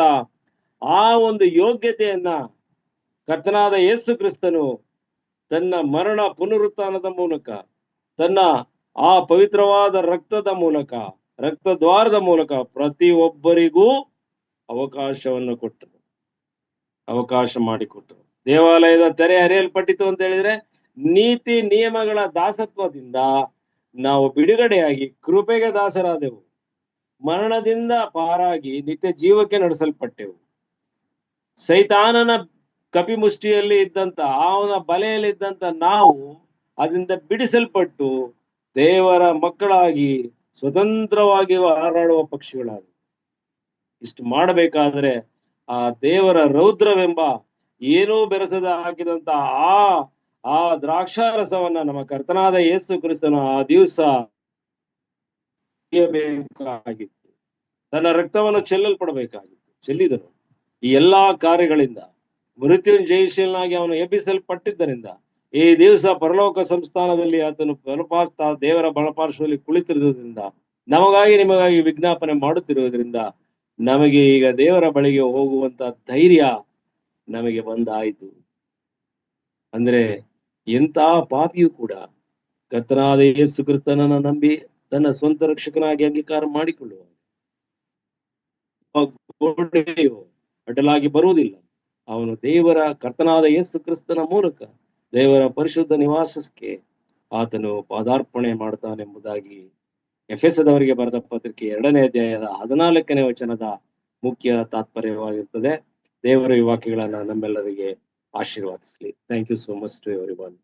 S1: ಆ ಒಂದು ಯೋಗ್ಯತೆಯನ್ನ ಕರ್ತನಾದ ಯೇಸು ಕ್ರಿಸ್ತನು ತನ್ನ ಮರಣ ಪುನರುತ್ಥಾನದ ಮೂಲಕ, ತನ್ನ ಆ ಪವಿತ್ರವಾದ ರಕ್ತದ ಮೂಲಕ, ರಕ್ತದ್ವಾರದ ಮೂಲಕ ಪ್ರತಿಯೊಬ್ಬರಿಗೂ ಅವಕಾಶವನ್ನು ಕೊಟ್ಟರು, ಅವಕಾಶ ಮಾಡಿಕೊಟ್ಟರು. ದೇವಾಲಯದ ತೆರೆ ಹರಿಯಲ್ಪಟ್ಟಿತು ಅಂತ ಹೇಳಿದ್ರೆ ನೀತಿ ನಿಯಮಗಳ ದಾಸತ್ವದಿಂದ ನಾವು ಬಿಡುಗಡೆಯಾಗಿ ಕೃಪೆಗೆ ದಾಸರಾದೆವು. ಮರಣದಿಂದ ಪಾರಾಗಿ ನಿತ್ಯ ಜೀವಕ್ಕೆ ನಡೆಸಲ್ಪಟ್ಟೆವು. ಸೈತಾನನ ಕಪಿಮುಷ್ಟಿಯಲ್ಲಿ ಇದ್ದಂತ, ಅವನ ಬಲೆಯಲ್ಲಿ ಇದ್ದಂತ ನಾವು ಅದರಿಂದ ಬಿಡಿಸಲ್ಪಟ್ಟು ದೇವರ ಮಕ್ಕಳಾಗಿ ಸ್ವತಂತ್ರವಾಗಿ ಹಾರಾಡುವ ಪಕ್ಷಿಗಳಾಗಿ. ಇಷ್ಟು ಮಾಡಬೇಕಾದ್ರೆ ಆ ದೇವರ ರೌದ್ರವೆಂಬ ಏನೂ ಬೆರೆಸದ ಹಾಕಿದಂತ ಆ ದ್ರಾಕ್ಷಾರಸವನ್ನ ನಮ್ಮ ಕರ್ತನಾದ ಯೇಸು ಕ್ರಿಸ್ತನ ಆ ದಿವಸ ಬೇಕಾಗಿತ್ತು. ತನ್ನ ರಕ್ತವನ್ನು ಚೆಲ್ಲಲ್ಪಡಬೇಕಾಗಿತ್ತು, ಚೆಲ್ಲಿದನು. ಈ ಎಲ್ಲಾ ಕಾರ್ಯಗಳಿಂದ ಮೃತ್ಯುಂಜಯಶೀಲನಾಗಿ ಅವನು ಎಬ್ಬಿಸಲ್ಪಟ್ಟಿದ್ದರಿಂದ ಈ ದಿವಸ ಪರಲೋಕ ಸಂಸ್ಥಾನದಲ್ಲಿ ಆತನು ದೇವರ ಬಲಪಾರ್ಶ್ವದಲ್ಲಿ ಕುಳಿತಿರುವುದರಿಂದ, ನಮಗಾಗಿ ನಿಮಗಾಗಿ ವಿಜ್ಞಾಪನೆ ಮಾಡುತ್ತಿರುವುದರಿಂದ ನಮಗೆ ಈಗ ದೇವರ ಬಳಿಗೆ ಹೋಗುವಂತ ಧೈರ್ಯ ನಮಗೆ ಬಂದಾಯಿತು. ಅಂದ್ರೆ ಎಂತ ಪಾಪಿಯೂ ಕೂಡ ಕರ್ತನಾದ ಯೇಸು ಕ್ರಿಸ್ತನನ್ನ ನಂಬಿ ತನ್ನ ಸ್ವಂತ ರಕ್ಷಕನಾಗಿ ಅಂಗೀಕಾರ ಮಾಡಿಕೊಳ್ಳುವ ಗೋಡೆಯು ಅಡ್ಡಲಾಗಿ ಬರುವುದಿಲ್ಲ. ಅವನು ದೇವರ ಕರ್ತನಾದ ಯೇಸು ಕ್ರಿಸ್ತನ ಮೂಲಕ ದೇವರ ಪರಿಶುದ್ಧ ನಿವಾಸಕ್ಕೆ ಆತನು ಪಾದಾರ್ಪಣೆ ಮಾಡ್ತಾನೆಂಬುದಾಗಿ ಎಫೆಸದವರಿಗೆ ಬರೆದ ಪತ್ರಿಕೆ 2ನೇ ಅಧ್ಯಾಯದ 14ನೇ ವಚನದ ಮುಖ್ಯ ತಾತ್ಪರ್ಯವಾಗಿರ್ತದೆ. ದೇವರ ಈ ವಾಕ್ಯಗಳನ್ನ ನಮ್ಮೆಲ್ಲರಿಗೆ ಆಶೀರ್ವಾದಿಸಲಿ. Thank you so much to everyone.